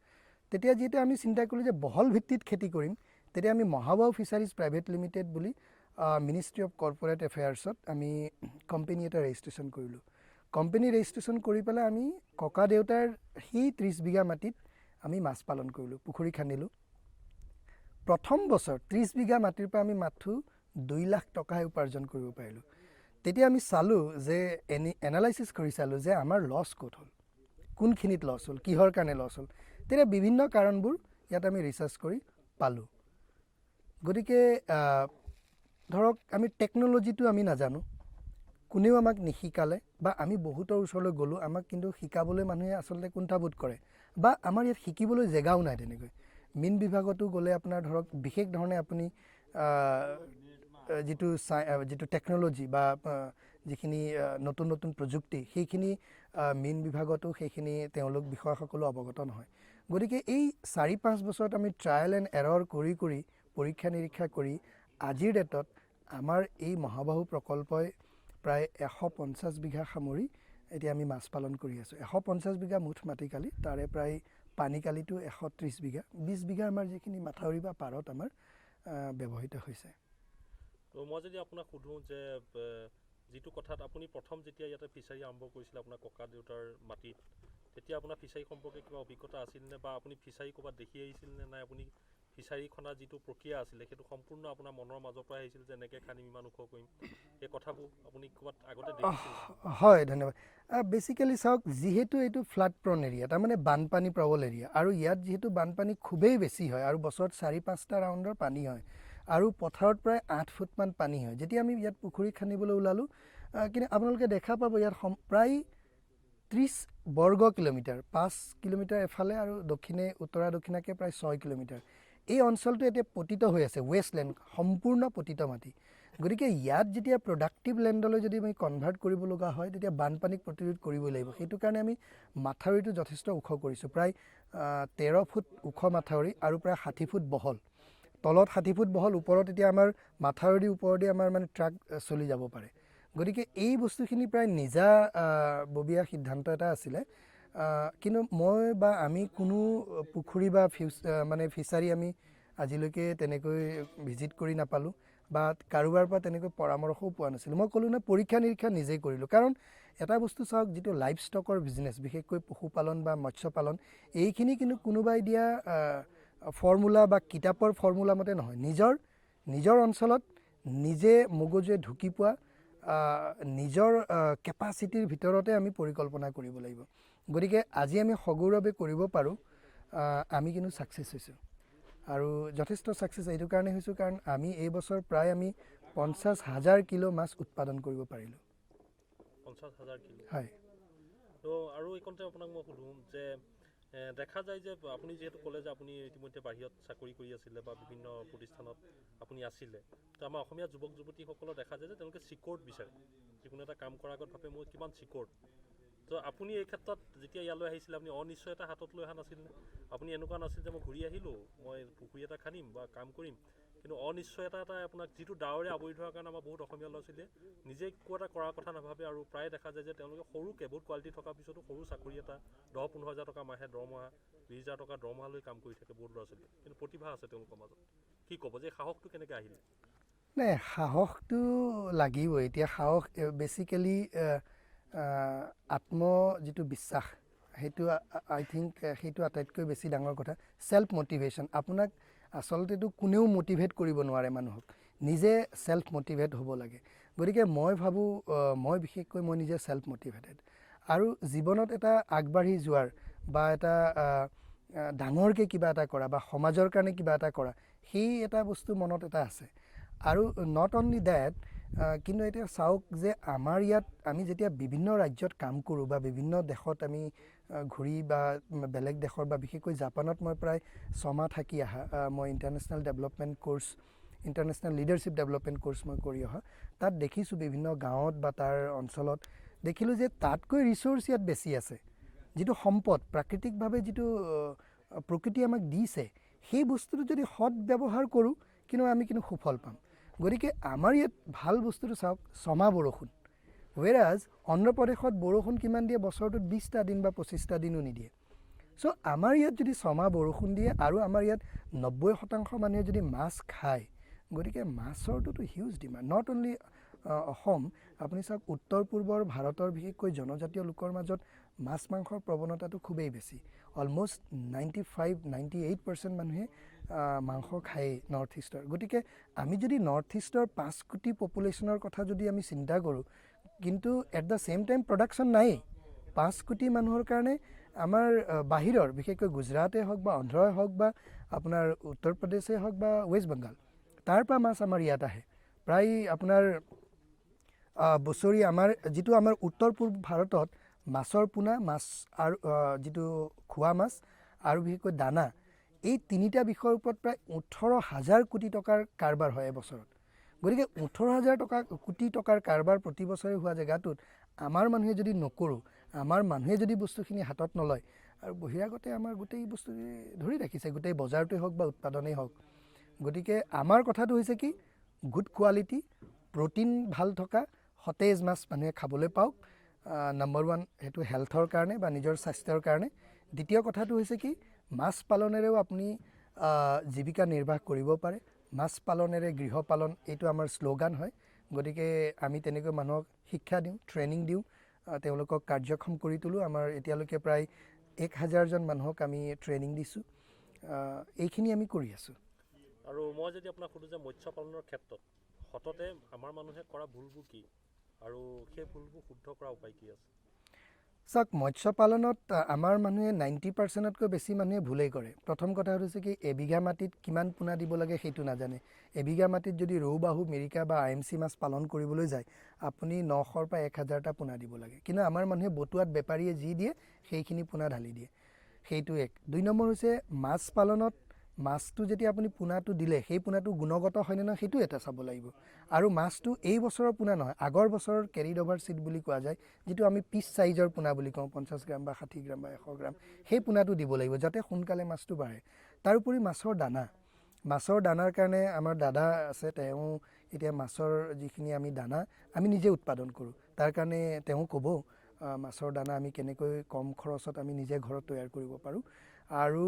তেতিয়া যিহেতু আমি চিন্তা কৰিলোঁ যে বহল ভিত্তিত খেতি কৰিম, তেতিয়া আমি মহাবাহু ফিচাৰিজ প্ৰাইভেট লিমিটেড বুলি মিনিষ্ট্ৰী অফ কৰ্পৰেট এফেয়াৰ্ছত আমি কোম্পানী এটা ৰেজিষ্ট্ৰেশ্যন কৰিলোঁ। কোম্পানী ৰেজিষ্ট্ৰেশ্যন কৰি পেলাই আমি ককা দেউতাৰ সেই 30 বিঘা মাটিত আমি মাছ পালন কৰিলোঁ, পুখুৰী খান্দিলোঁ। প্ৰথম বছৰ 30 বিঘা মাটিৰ পৰা আমি মাথো 2 লাখ টকাহে উপাৰ্জন কৰিব পাৰিলোঁ। তেতিয়া আমি চালোঁ যে এনালাইচিছ কৰি চালোঁ যে আমাৰ লছ ক'ত হ'ল, কোনখিনিত লছ হ'ল, কিহৰ কাৰণে লছ হ'ল। তেতিয়া বিভিন্ন কাৰণবোৰ ইয়াত আমি ৰিচাৰ্চ কৰি পালোঁ। গতিকে ধৰক আমি টেকন'লজিটো আমি নাজানো, কোনেও আমাক নিশিকালে, বা আমি বহুতৰ ওচৰলৈ গ'লোঁ, আমাক কিন্তু শিকাবলৈ মানুহে আচলতে কুণ্ঠাবোধ কৰে, বা আমাৰ ইয়াত শিকিবলৈ জেগাও নাই তেনেকৈ। মীন বিভাগতো গ'লে আপোনাৰ ধৰক বিশেষ ধৰণে আপুনি যিটো টেকন'লজি বা যিখিনি নতুন নতুন প্ৰযুক্তি, সেইখিনি মীন বিভাগতো সেইখিনি তেওঁলোক বিষয়াসকলো অৱগত নহয়। গতিকে এই 4-5 বছৰত আমি ট্ৰায়েল এণ্ড এৰৰ কৰি পৰীক্ষা নিৰীক্ষা কৰি আজিৰ ডেটত আমাৰ এই মহাবাহু প্ৰকল্পই প্ৰায় 150 বিঘা সামৰি এতিয়া আমি মাছ পালন কৰি আছোঁ। 150 বিঘা মুঠ মাটিকালি, তাৰে প্ৰায় পানীকালিটো 130 বিঘা, 20 বিঘা আমাৰ যিখিনি মাথাউৰি বা পাৰত আমাৰ ব্যৱহৃত হৈছে। তো মই যদি আপোনাক সোধোঁ যে যিটো কথাত আপুনি প্ৰথম যেতিয়া ইয়াতে ফিচাৰী আৰম্ভ কৰিছিলে আপোনাৰ ককা দেউতাৰ মাটিত, তেতিয়া আপোনাৰ ফিচাৰী সম্পৰ্কে কিবা অভিজ্ঞতা আছিল নে, বা আপুনি ফিচাৰী ক'ৰবাত দেখি আহিছিল নে, নাই আপুনি ফিচাৰী খন্দাৰ যিটো প্ৰক্ৰিয়া আছিলে সেইটো সম্পূৰ্ণ আপোনাৰ মনৰ মাজৰ পৰা আহিছিল যে এনেকৈ খান্দিম ইমান ওখ কৰিম, এই কথাবোৰ আপুনি ক'ৰবাত আগতে দেখিছিল? হয়, ধন্যবাদ। বেচিকেলি চাওক, যিহেতু এইটো ফ্লাড প্ৰন এৰিয়া, তাৰমানে বানপানী প্ৰবল এৰিয়া, আৰু ইয়াত যিহেতু বানপানী খুবেই বেছি হয় আৰু বছৰত 4-5টা ৰাউণ্ডৰ পানী হয় আৰু পথাৰত প্ৰায় 8 ফুটমান পানী হয়। যেতিয়া আমি ইয়াত পুখুৰী খান্দিবলৈ ওলালোঁ, কিন্তু আপোনালোকে দেখা পাব ইয়াত প্ৰায় 30 বৰ্গ কিলোমিটাৰ, 5 কিলোমিটাৰ এফালে আৰু দক্ষিণে উত্তৰা দক্ষিণাকৈ প্ৰায় 6 কিলোমিটাৰ। এই অঞ্চলটো এতিয়া পতিত হৈ আছে, ৱেষ্টলেণ্ড, সম্পূৰ্ণ পতিত মাটি। গতিকে ইয়াত যেতিয়া প্ৰডাক্টিভ লেণ্ডলৈ যদি আমি কনভাৰ্ট কৰিব লগা হয়, তেতিয়া বানপানীক প্ৰতিৰোধ কৰিবই লাগিব। সেইটো কাৰণে আমি মাথাউৰিটো যথেষ্ট ওখ কৰিছোঁ, প্ৰায় 13 ফুট ওখ মাথাউৰি আৰু প্ৰায় 60 ফুট বহল। তলত 60 ফুট বহল, ওপৰত এতিয়া আমাৰ মাথাউৰিৰ ওপৰেদি আমাৰ মানে ট্ৰাক চলি যাব পাৰে। গতিকে এই বস্তুখিনি প্ৰায় নিজাববীয়া সিদ্ধান্ত এটা আছিলে। কিন্তু মই বা আমি কোনো পুখুৰী বা মানে ফিচাৰী আমি আজিলৈকে তেনেকৈ ভিজিট কৰি নাপালোঁ বা কাৰোবাৰ পৰা তেনেকৈ পৰামৰ্শও পোৱা নাছিলোঁ। মই ক'লোঁ নে, পৰীক্ষা নিৰীক্ষা নিজেই কৰিলোঁ। কাৰণ এটা বস্তু চাওক, যিটো লাইফ ষ্টকৰ বিজনেছ, বিশেষকৈ পশুপালন বা মৎস্য পালন, এইখিনি কিন্তু কোনোবাই দিয়া ফৰ্মুলা বা কিতাপৰ ফৰ্মুলা মতে নহয়। নিজৰ অঞ্চলত নিজে মগজুৱে ঢুকি পোৱা নিজৰ কেপাচিটিৰ ভিতৰতে আমি পৰিকল্পনা কৰিব লাগিব। গতিকে আজি আমি সগৌৰৱে কৰিব পাৰোঁ, আমি কিন্তু ছাকচেছ হৈছোঁ। আৰু যথেষ্ট ছাকচেছ এইটো কাৰণে হৈছোঁ কাৰণ আমি এই বছৰ প্ৰায় আমি 50,000 কিলো মাছ উৎপাদন কৰিব পাৰিলোঁ। 50,000 কিলো? হয়। তো আৰু এইকণতে আপোনাক মই সোধোঁ যে দেখা যায় যে আপুনি যিহেতু ক'লে যে আপুনি ইতিমধ্যে বাহিৰত চাকৰি কৰি আছিলে বা বিভিন্ন প্ৰতিষ্ঠানত আপুনি আছিলে, তো আমাৰ অসমীয়া যুৱক যুৱতীসকলৰ দেখা যায় যে তেওঁলোকে ছিকিউৰ্ড বিচাৰে, যিকোনো এটা কাম কৰাৰ আগত ভাবে মই কিমান ছিকিউৰ্ড। তো আপুনি এই ক্ষেত্ৰত যেতিয়া ইয়ালৈ আহিছিলে, আপুনি অনিশ্চয়তা হাতত লৈ অহা নাছিলনে? আপুনি এনেকুৱা নাছিল যে মই ঘূৰি আহিলোঁ, মই পুখুৰী এটা খান্দিম বা কাম কৰিম, কিন্তু অনিশ্চয়তা এটাই আপোনাক, যিটো ডাৱৰে আৱৰি ধৰাৰ কাৰণে আমাৰ বহুত অসমীয়া ল'ৰা ছোৱালীয়ে নিজে একো এটা কৰাৰ কথা নাভাবে, আৰু প্ৰায় দেখা যায় যে তেওঁলোকে সৰুকৈ বহুত কোৱালিটি থকাৰ পিছতো সৰু চাকৰি এটা 10-15 হাজাৰ টকা মাহে দৰমহা, 20 হাজাৰ টকা দৰমহালৈ কাম কৰি থাকে বহুত ল'ৰা ছোৱালীয়ে, কিন্তু প্ৰতিভা আছে তেওঁলোকৰ মাজত। কি ক'ব যে সাহসটো কেনেকৈ আহিলে? নাই, সাহসটো লাগিবই। এতিয়া সাহস বেচিকেলি যিটো বিশ্বাস, সেইটো আই থিংক সেইটো আটাইতকৈ বেছি ডাঙৰ কথা। ছেল্ফ মটিভেশ্যন, আপোনাক আচলতেতো কোনেও মটিভেট কৰিব নোৱাৰে মানুহক, নিজে ছেল্ফ মটিভেট হ'ব লাগে। গতিকে মই ভাবোঁ, মই বিশেষকৈ মই নিজে ছেল্ফ মটিভেটেড, আৰু জীৱনত এটা আগবাঢ়ি যোৱাৰ বা এটা ডাঙৰকৈ কিবা এটা কৰা বা সমাজৰ কাৰণে কিবা এটা কৰা, সেই এটা বস্তু মনত এটা আছে। আৰু নট অনলি ডেট, কিন্তু এতিয়া চাওক যে আমাৰ ইয়াত আমি যেতিয়া বিভিন্ন ৰাজ্যত কাম কৰোঁ বা বিভিন্ন দেশত আমি ঘূৰি বা বেলেগ দেশৰ বা বিশেষকৈ জাপানত মই প্ৰায় 6 মাহ থাকি অহা, মই international development course, international leadership development course মই কৰি অহা। তাত দেখিছোঁ বিভিন্ন গাঁৱত বা তাৰ অঞ্চলত দেখিলোঁ যে তাতকৈ ৰিচোৰ্চ ইয়াত বেছি আছে। যিটো সম্পদ, প্ৰাকৃতিকভাৱে যিটো প্ৰকৃতি আমাক দিছে, সেই বস্তুটো যদি সৎ ব্যৱহাৰ কৰোঁ, কিন্তু আমি কিন্তু সুফল পাম। গতিকে আমাৰ ইয়াত ভাল বস্তুটো চাওক, 6 মাহ বৰষুণ, ৱেৰাজ অন্ধ্ৰপ্ৰদেশত বৰষুণ কিমান দিয়ে, বছৰটোত 20টা দিন বা 25টা দিনো নিদিয়ে। চ' আমাৰ ইয়াত যদি 6 মাহ বৰষুণ দিয়ে আৰু আমাৰ ইয়াত 90% মানুহে যদি মাছ খায়, গতিকে মাছৰটোতো huge demand. Not only Assam, আপুনি চাওক উত্তৰ পূৰ্বৰ ভাৰতৰ বিশেষকৈ জনজাতীয় লোকৰ মাজত মাছ মাংসৰ প্ৰৱণতাটো খুবেই বেছি। অলম'ষ্ট 95-98% মানুহে মাংস খায়েই নৰ্থ ইষ্টৰ। গতিকে আমি যদি নৰ্থ ইষ্টৰ 5 কোটি পপুলেশ্যনৰ কথা যদি আমি চিন্তা কৰোঁ, কিন্তু at the same time production নায়েই। 5 কোটি মানুহৰ কাৰণে আমাৰ বাহিৰৰ, বিশেষকৈ গুজৰাটেই হওক বা অন্ধ্ৰই হওক বা আপোনাৰ উত্তৰ প্ৰদেশেই হওক বা ৱেষ্ট বেংগল, তাৰ পৰা মাছ আমাৰ ইয়াত আহে। প্ৰায় আপোনাৰ বছৰি যিটো আমাৰ উত্তৰ পূব ভাৰতত মাছৰ পোনা, মাছ আৰু যিটো খোৱা মাছ আৰু বিশেষকৈ দানা, এই 3টা বিষয়ৰ ওপৰত প্ৰায় 18,000 কোটি টকাৰ কাৰবাৰ হয় এবছৰত। গতিকে 18,000 কোটি টকাৰ কাৰবাৰ প্ৰতি বছৰে হোৱা জেগাটোত আমাৰ মানুহে যদি নকৰোঁ, আমাৰ মানুহে যদি বস্তুখিনি হাতত নলয়, আৰু বহিৰাগতে আমাৰ গোটেই বস্তু ধৰি ৰাখিছে, গোটেই বজাৰটোৱেই হওক বা উৎপাদনেই হওক। গতিকে আমাৰ কথাটো হৈছে কি, গুড কোৱালিটি, প্ৰ'টিন ভাল থকা, সতেজ মাছ মানুহে খাবলৈ পাওক, নম্বৰ 1 সেইটো হেল্থৰ কাৰণে বা নিজৰ স্বাস্থ্যৰ কাৰণে। দ্বিতীয় কথাটো হৈছে কি মাছ পালনেৰেও আপুনি জীৱিকা নিৰ্বাহ কৰিব পাৰে। মাছ পালনেৰে গৃহপালন এইটো আমাৰ শ্লোগান হয়। গতিকে আমি তেনেকৈ মানুহক শিক্ষা দিওঁ, ট্ৰেইনিং দিওঁ, তেওঁলোকক কাৰ্যক্ষম কৰি তোলোঁ। আমাৰ এতিয়ালৈকে প্ৰায় 1000জন মানুহক আমি ট্ৰেইনিং দিছোঁ। এইখিনি আমি কৰি আছোঁ। আৰু মই যদি আপোনাক সোধোঁ যে মৎস্য পালনৰ ক্ষেত্ৰত সততে আমাৰ মানুহে কৰা ভুলবোৰ কি আৰু সেই ভুলবোৰ শুদ্ধ কৰা উপায় কি আছে? চাওক, মৎস্য পালনত আমাৰ মানুহে 90%তকৈ বেছি মানুহে ভুলেই কৰে। প্ৰথম কথা হৈছে কি এবিঘা মাটিত কিমান পোনা দিব লাগে সেইটো নাজানে। এবিঘা মাটিত যদি ৰৌ, বাহু, মিৰিকা বা IMC মাছ পালন কৰিবলৈ যায় আপুনি 900ৰ পৰা 1000টা পোনা দিব লাগে। কিন্তু আমাৰ মানুহে বটুৱাত বেপাৰীয়ে যি দিয়ে সেইখিনি পোনা ঢালি দিয়ে। সেইটো এক। 2 নম্বৰ হৈছে মাছ পালনত মাছটো যেতিয়া আপুনি পোনাটো দিলে সেই পোনাটো গুণগত হয়নে নহয় সেইটো এটা চাব লাগিব। আৰু মাছটো এই বছৰৰ পোনা নহয়, আগৰ বছৰৰ কেৰিড অভাৰ চিড বুলি কোৱা যায়, যিটো আমি পিচ চাইজৰ পোনা বুলি কওঁ, 50 গ্ৰাম বা 60 গ্ৰাম বা 100 গ্ৰাম, সেই পোনাটো দিব লাগিব যাতে সোনকালে মাছটো বাঢ়ে। তাৰোপৰি মাছৰ দানাৰ কাৰণে আমাৰ দাদা আছে, তেওঁ এতিয়া মাছৰ যিখিনি আমি দানা আমি নিজে উৎপাদন কৰোঁ। তাৰ কাৰণে তেওঁ ক'ব মাছৰ দানা আমি কেনেকৈ কম খৰচত আমি নিজে ঘৰত তৈয়াৰ কৰিব পাৰোঁ। আৰু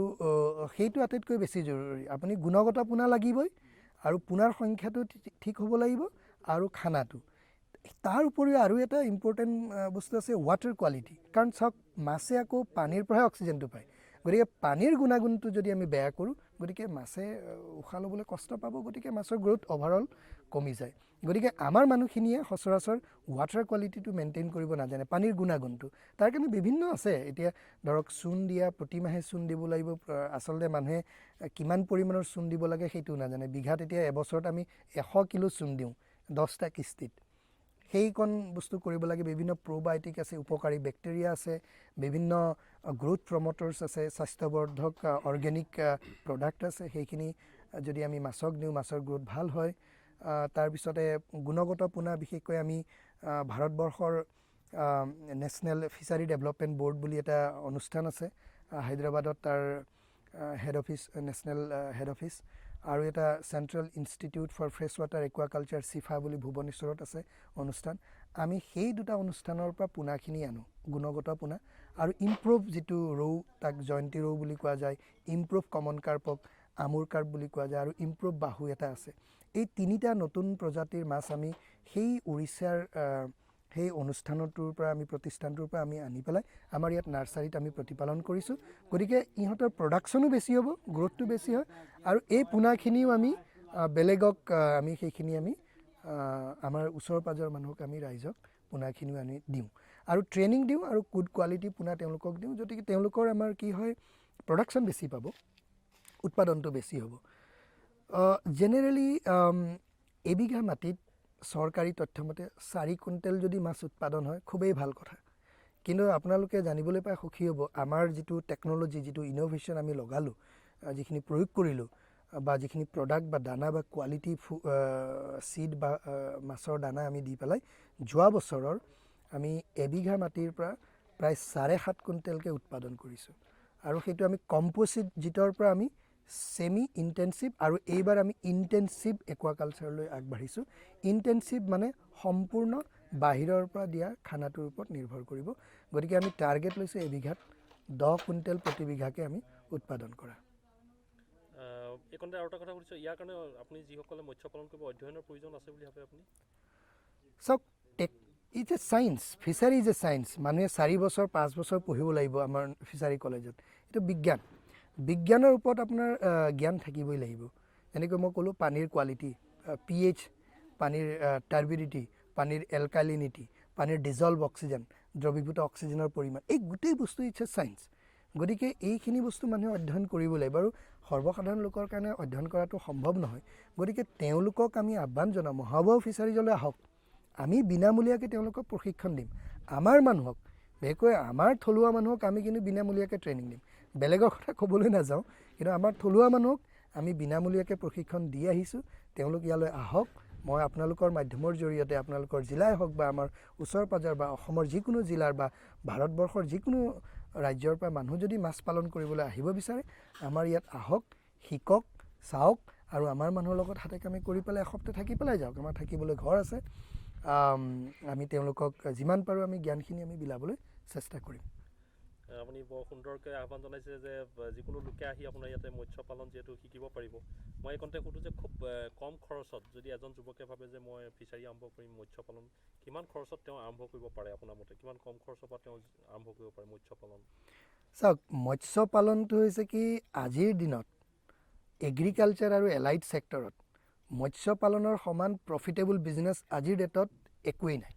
সেইটো আটাইতকৈ বেছি জৰুৰী। আপুনি গুণগত পোনা লাগিবই আৰু পোনাৰ সংখ্যাটো ঠিক হ'ব লাগিব আৰু খানাটো। তাৰ উপৰিও আৰু এটা ইম্পৰ্টেণ্ট বস্তু আছে ৱাটাৰ কোৱালিটি। কাৰণ চাওক মাছে আকৌ পানীৰ পৰাহে অক্সিজেনটো পায়। গতিকে পানীৰ গুণাগুণটো যদি আমি বেয়া কৰোঁ গতিকে মাছে উশাহ ল'বলৈ কষ্ট পাব। গতিকে মাছৰ গ্ৰোথ অভাৰঅল কমি যায়। গতিকে আমাৰ মানুহখিনিয়ে সচৰাচৰ ৱাটাৰ কোৱালিটিটো মেইনটেইন কৰিব নাজানে, পানীৰ গুণাগুণটো। তাৰ কাৰণে বিভিন্ন আছে। এতিয়া ধৰক চূণ দিয়া, প্ৰতিমাহে চূণ দিব লাগিব। আচলতে মানুহে কিমান পৰিমাণৰ চূণ দিব লাগে সেইটো নাজানে। বিঘাত এতিয়া এবছৰত আমি 100 কিলো চূণ দিওঁ 10টা কিস্তিত। সেইকণ বস্তু কৰিব লাগে। বিভিন্ন প্ৰ'বায়'টিক আছে, উপকাৰী বেক্টেৰিয়া আছে, বিভিন্ন গ্ৰোথ প্ৰম'টাৰ্ছ আছে, স্বাস্থ্যবৰ্ধক অৰ্গেনিক প্ৰডাক্ট আছে। সেইখিনি যদি আমি মাছক দিওঁ মাছৰ গ্ৰোথ ভাল হয়। তাৰপিছতে গুণগত পোনা বিশেষকৈ আমি ভাৰতবৰ্ষৰ নেশ্যনেল ফিচাৰী ডেভেলপমেণ্ট ব'ৰ্ড বুলি এটা অনুষ্ঠান আছে হায়দৰাবাদত, তাৰ head office, national head office, আৰু এটা central institute for fresh water aquaculture CIFA বুলি ভুৱনেশ্বৰত আছে অনুষ্ঠান। আমি সেই দুটা অনুষ্ঠানৰ পৰা পোনাখিনি আনো, গুণগত পোনা। আৰু ইম্প্ৰুভ যিটো ৰৌ, তাক জয়ন্তী ৰৌ বুলি কোৱা যায়, ইম্প্ৰুভ কমন কাৰ্পক আমুৰ কাৰ্প বুলি কোৱা যায়, আৰু ইম্প্ৰুভ বাহু এটা আছে। এই 3টা নতুন প্ৰজাতিৰ মাছ আমি সেই উৰিষ্যাৰ সেই অনুষ্ঠানটোৰ পৰা আমি প্ৰতিষ্ঠানটোৰ পৰা আমি আনি পেলাই আমাৰ ইয়াত নাৰ্চাৰীত আমি প্ৰতিপালন কৰিছোঁ। গতিকে ইহঁতৰ প্ৰডাকশ্যনো বেছি হ'ব, গ্ৰোথটো বেছি হয়। আৰু এই পোনাখিনিও আমি বেলেগক আমি সেইখিনি আমি আমাৰ ওচৰ পাজৰৰ মানুহক আমি ৰাইজক পোনাখিনিও আনি দিওঁ আৰু ট্ৰেইনিং দিওঁ আৰু গুড কোৱালিটি পোনা তেওঁলোকক দিওঁ। গতিকে তেওঁলোকৰ আমাৰ কি হয় প্ৰডাকশ্যন বেছি পাব, উৎপাদনটো বেছি হ'ব। জেনেৰেলি এবিঘা মাটিত চৰকাৰী তথ্যমতে 4 কুইণ্টেল যদি মাছ উৎপাদন হয় খুবেই ভাল কথা। কিন্তু আপোনালোকে জানিবলৈ পাই সুখী হ'ব, আমাৰ যিটো টেকন'লজি, যিটো ইন'ভেশ্যন আমি লগালোঁ, যিখিনি প্ৰয়োগ কৰিলোঁ, বা যিখিনি প্ৰডাক্ট বা দানা বা কোৱালিটি চিড বা মাছৰ দানা আমি দি পেলাই যোৱা বছৰৰ আমি এবিঘা মাটিৰ পৰা প্ৰায় 7.5 কুইণ্টেলকৈ উৎপাদন কৰিছোঁ। আৰু সেইটো আমি কম্প'জিট জিটৰ পৰা আমি ছেমি ইণ্টেনচিভ আৰু এইবাৰ আমি ইণ্টেনচিভ একুৱাকালচাৰলৈ আগবাঢ়িছোঁ। ইণ্টেনচিভ মানে সম্পূৰ্ণ বাহিৰৰ পৰা দিয়া খানাটোৰ ওপৰত নিৰ্ভৰ কৰিব। গতিকে আমি টাৰ্গেট লৈছোঁ এবিঘাত 10 কুইণ্টেল প্ৰতি বিঘাকৈ আমি উৎপাদন কৰা। এইকণতে আৰু এটা কথা সুধিছোঁ, ইয়াৰ কাৰণে আপুনি যিসকলে মৎস্য পালন কৰিব অধ্যয়নৰ প্ৰয়োজন আছে বুলি ভাবে আপুনি? চাওক, it's a science, fishery is a science. মানুহে 4 বছৰ 5 বছৰ পঢ়িব লাগিব আমাৰ ফিচাৰী কলেজত। এইটো বিজ্ঞান। বিজ্ঞানৰ ওপৰত আপোনাৰ জ্ঞান থাকিবই লাগিব। যেনেকৈ মই ক'লোঁ পানীৰ কোৱালিটি, pH, পানীৰ টাৰ্বিডিটি, পানীৰ এলকালিনিটি, পানীৰ ডিজলভ অক্সিজেন, দ্ৰৱীভূত অক্সিজেনৰ পৰিমাণ, এই গোটেই বস্তু ইটছ এ ছায়েন্স। গতিকে এইখিনি বস্তু মানুহে অধ্যয়ন কৰিব লাগিব। আৰু সৰ্বসাধাৰণ লোকৰ কাৰণে অধ্যয়ন কৰাটো সম্ভৱ নহয়। গতিকে তেওঁলোকক আমি আহ্বান জনাওঁ, মহাবাহু ফিচাৰীজলৈ আহক, আমি বিনামূলীয়াকৈ তেওঁলোকক প্ৰশিক্ষণ দিম। আমাৰ মানুহক, বিশেষকৈ আমাৰ থলুৱা মানুহক আমি কিন্তু বিনামূলীয়াকৈ ট্ৰেইনিং দিম। বেলেগৰ কথা ক'বলৈ নাযাওঁ, কিন্তু আমাৰ থলুৱা মানুহক আমি বিনামূলীয়াকৈ প্ৰশিক্ষণ দি আহিছোঁ। তেওঁলোক ইয়ালৈ আহক। মই আপোনালোকৰ মাধ্যমৰ জৰিয়তে আপোনালোকৰ জিলাই হওক বা আমাৰ ওচৰ পাজৰ বা অসমৰ যিকোনো জিলাৰ বা ভাৰতবৰ্ষৰ যিকোনো ৰাজ্যৰ পৰা মানুহ যদি মাছ পালন কৰিবলৈ আহিব বিচাৰে আমাৰ ইয়াত আহক, শিকক, চাওক, আৰু আমাৰ মানুহৰ লগত হাতে কামে কৰি পেলাই এসপ্তাহ থাকি পেলাই যাওক। আমাৰ থাকিবলৈ ঘৰ আছে। আমি তেওঁলোকক যিমান পাৰোঁ আমি জ্ঞানখিনি আমি বিলাবলৈ চেষ্টা কৰিম। আপুনি বৰ সুন্দৰকৈ আহ্বান জনাইছে যে যিকোনো লোকে আহি আপোনাৰ ইয়াতে মৎস্য পালন যিহেতু শিকিব পাৰিব। মই এই কণতে সুধোঁ যে খুব কম খৰচত যদি এজন যুৱকে ভাবে যে মই ফিচাৰী আৰম্ভ কৰিম মৎস্য পালন, কিমান খৰচত তেওঁ আৰম্ভ কৰিব পাৰে আপোনাৰ মতে? কিমান কম খৰচৰ পৰা তেওঁ আৰম্ভ কৰিব পাৰে মৎস্য পালন? চাওক, মৎস্য পালনটো হৈছে কি আজিৰ দিনত এগ্ৰিকালচাৰ আৰু এলাইড ছেক্টৰত মৎস্য পালনৰ সমান প্ৰফিটেবল বিজনেছ আজিৰ ডেটত একোৱেই নাই।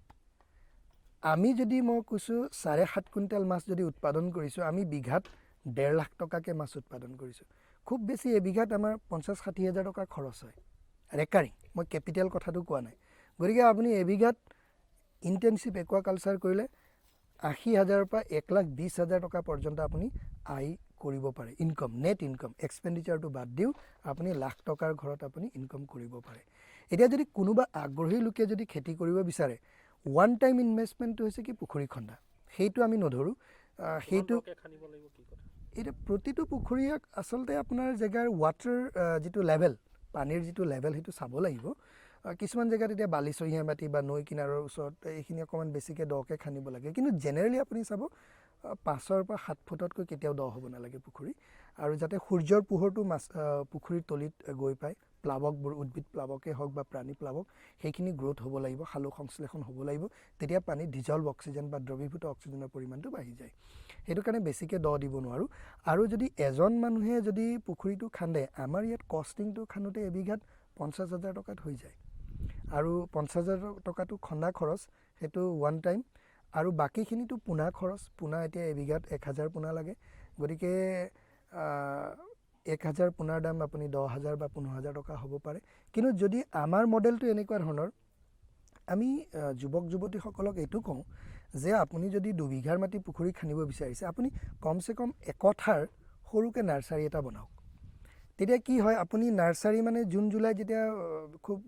আমি যদি মই কৈছোঁ 7.5 কুইণ্টেল মাছ যদি উৎপাদন কৰিছোঁ, আমি বিঘাত 1.5 লাখ টকাকৈ মাছ উৎপাদন কৰিছোঁ। খুব বেছি এবিঘাত আমাৰ 50-60 হাজাৰ টকা খৰচ হয় ৰেকাৰিং, মই কেপিটেল কথাটো কোৱা নাই। গতিকে আপুনি এবিঘাত ইণ্টেনচিভ একুৱাকালচাৰ কৰিলে 80 হাজাৰৰ পৰা 1,20,000 টকা পৰ্যন্ত আপুনি আয় কৰিব পাৰে। ইনকম, নেট ইনকম, এক্সপেণ্ডিচাৰটো বাদ দিও আপুনি লাখ টকাৰ ঘৰত আপুনি ইনকম কৰিব পাৰে। এতিয়া যদি কোনোবা আগ্ৰহী লোকে যদি খেতি কৰিব বিচাৰে, ওৱান টাইম ইনভেষ্টমেণ্টটো হৈছে কি পুখুৰী খন্দা, সেইটো আমি নধৰোঁ। সেইটো এতিয়া প্ৰতিটো পুখুৰীয়ে আচলতে আপোনাৰ জেগাৰ ৱাটাৰ যিটো লেভেল, পানীৰ যিটো লেভেল সেইটো চাব লাগিব। কিছুমান জেগাত এতিয়া বালিচহীয়া মাটি বা নৈ কিনাৰৰ ওচৰত এইখিনি অকণমান বেছিকৈ দকৈ খান্দিব লাগে, কিন্তু জেনেৰেলি আপুনি চাব 5 পৰা 7 ফুটতকৈ কেতিয়াও দ হ'ব নালাগে পুখুৰী। আৰু যাতে সূৰ্যৰ পোহৰটো মাছ পুখুৰীৰ তলিত গৈ পায়, প্লাৱকবোৰ উদ্ভিদ প্লাৱকেই হওক বা প্ৰাণী প্লাৱক সেইখিনি গ্ৰ'থ হ'ব লাগিব, সালোক সংশ্লেষণ হ'ব লাগিব, তেতিয়া পানীত ডিজলভ অক্সিজেন বা দ্ৰৱীভূত অক্সিজেনৰ পৰিমাণটো বাঢ়ি যায়। সেইটো কাৰণে বেছিকৈ দ দিব নোৱাৰোঁ। আৰু যদি এজন মানুহে যদি পুখুৰীটো খান্দে, আমাৰ ইয়াত কষ্টিংটো খান্দোতে এবিঘাত 50 হাজাৰ টকাত হৈ যায়। আৰু 50 হাজাৰ টকাটো খন্দা খৰচ, সেইটো ওৱান টাইম। আৰু বাকীখিনিতো পোনা খৰচ, পোনা এতিয়া এবিঘাত 1000 পোনা লাগে। গতিকে 1000 পোনাৰ দাম আপুনি 10,000 বা 15,000 টকা হ'ব পাৰে। কিন্তু যদি আমাৰ মডেলটো এনেকুৱা ধৰণৰ, আমি যুৱক যুৱতীসকলক এইটো কওঁ যে আপুনি যদি 2 বিঘাৰ মাটি পুখুৰী খান্দিব বিচাৰিছে, আপুনি কমচে কম একঠাৰ সৰুকৈ নাৰ্চাৰী এটা বনাওক। তেতিয়া কি হয়, আপুনি নাৰ্চাৰী মানে জুন জুলাই যেতিয়া খুব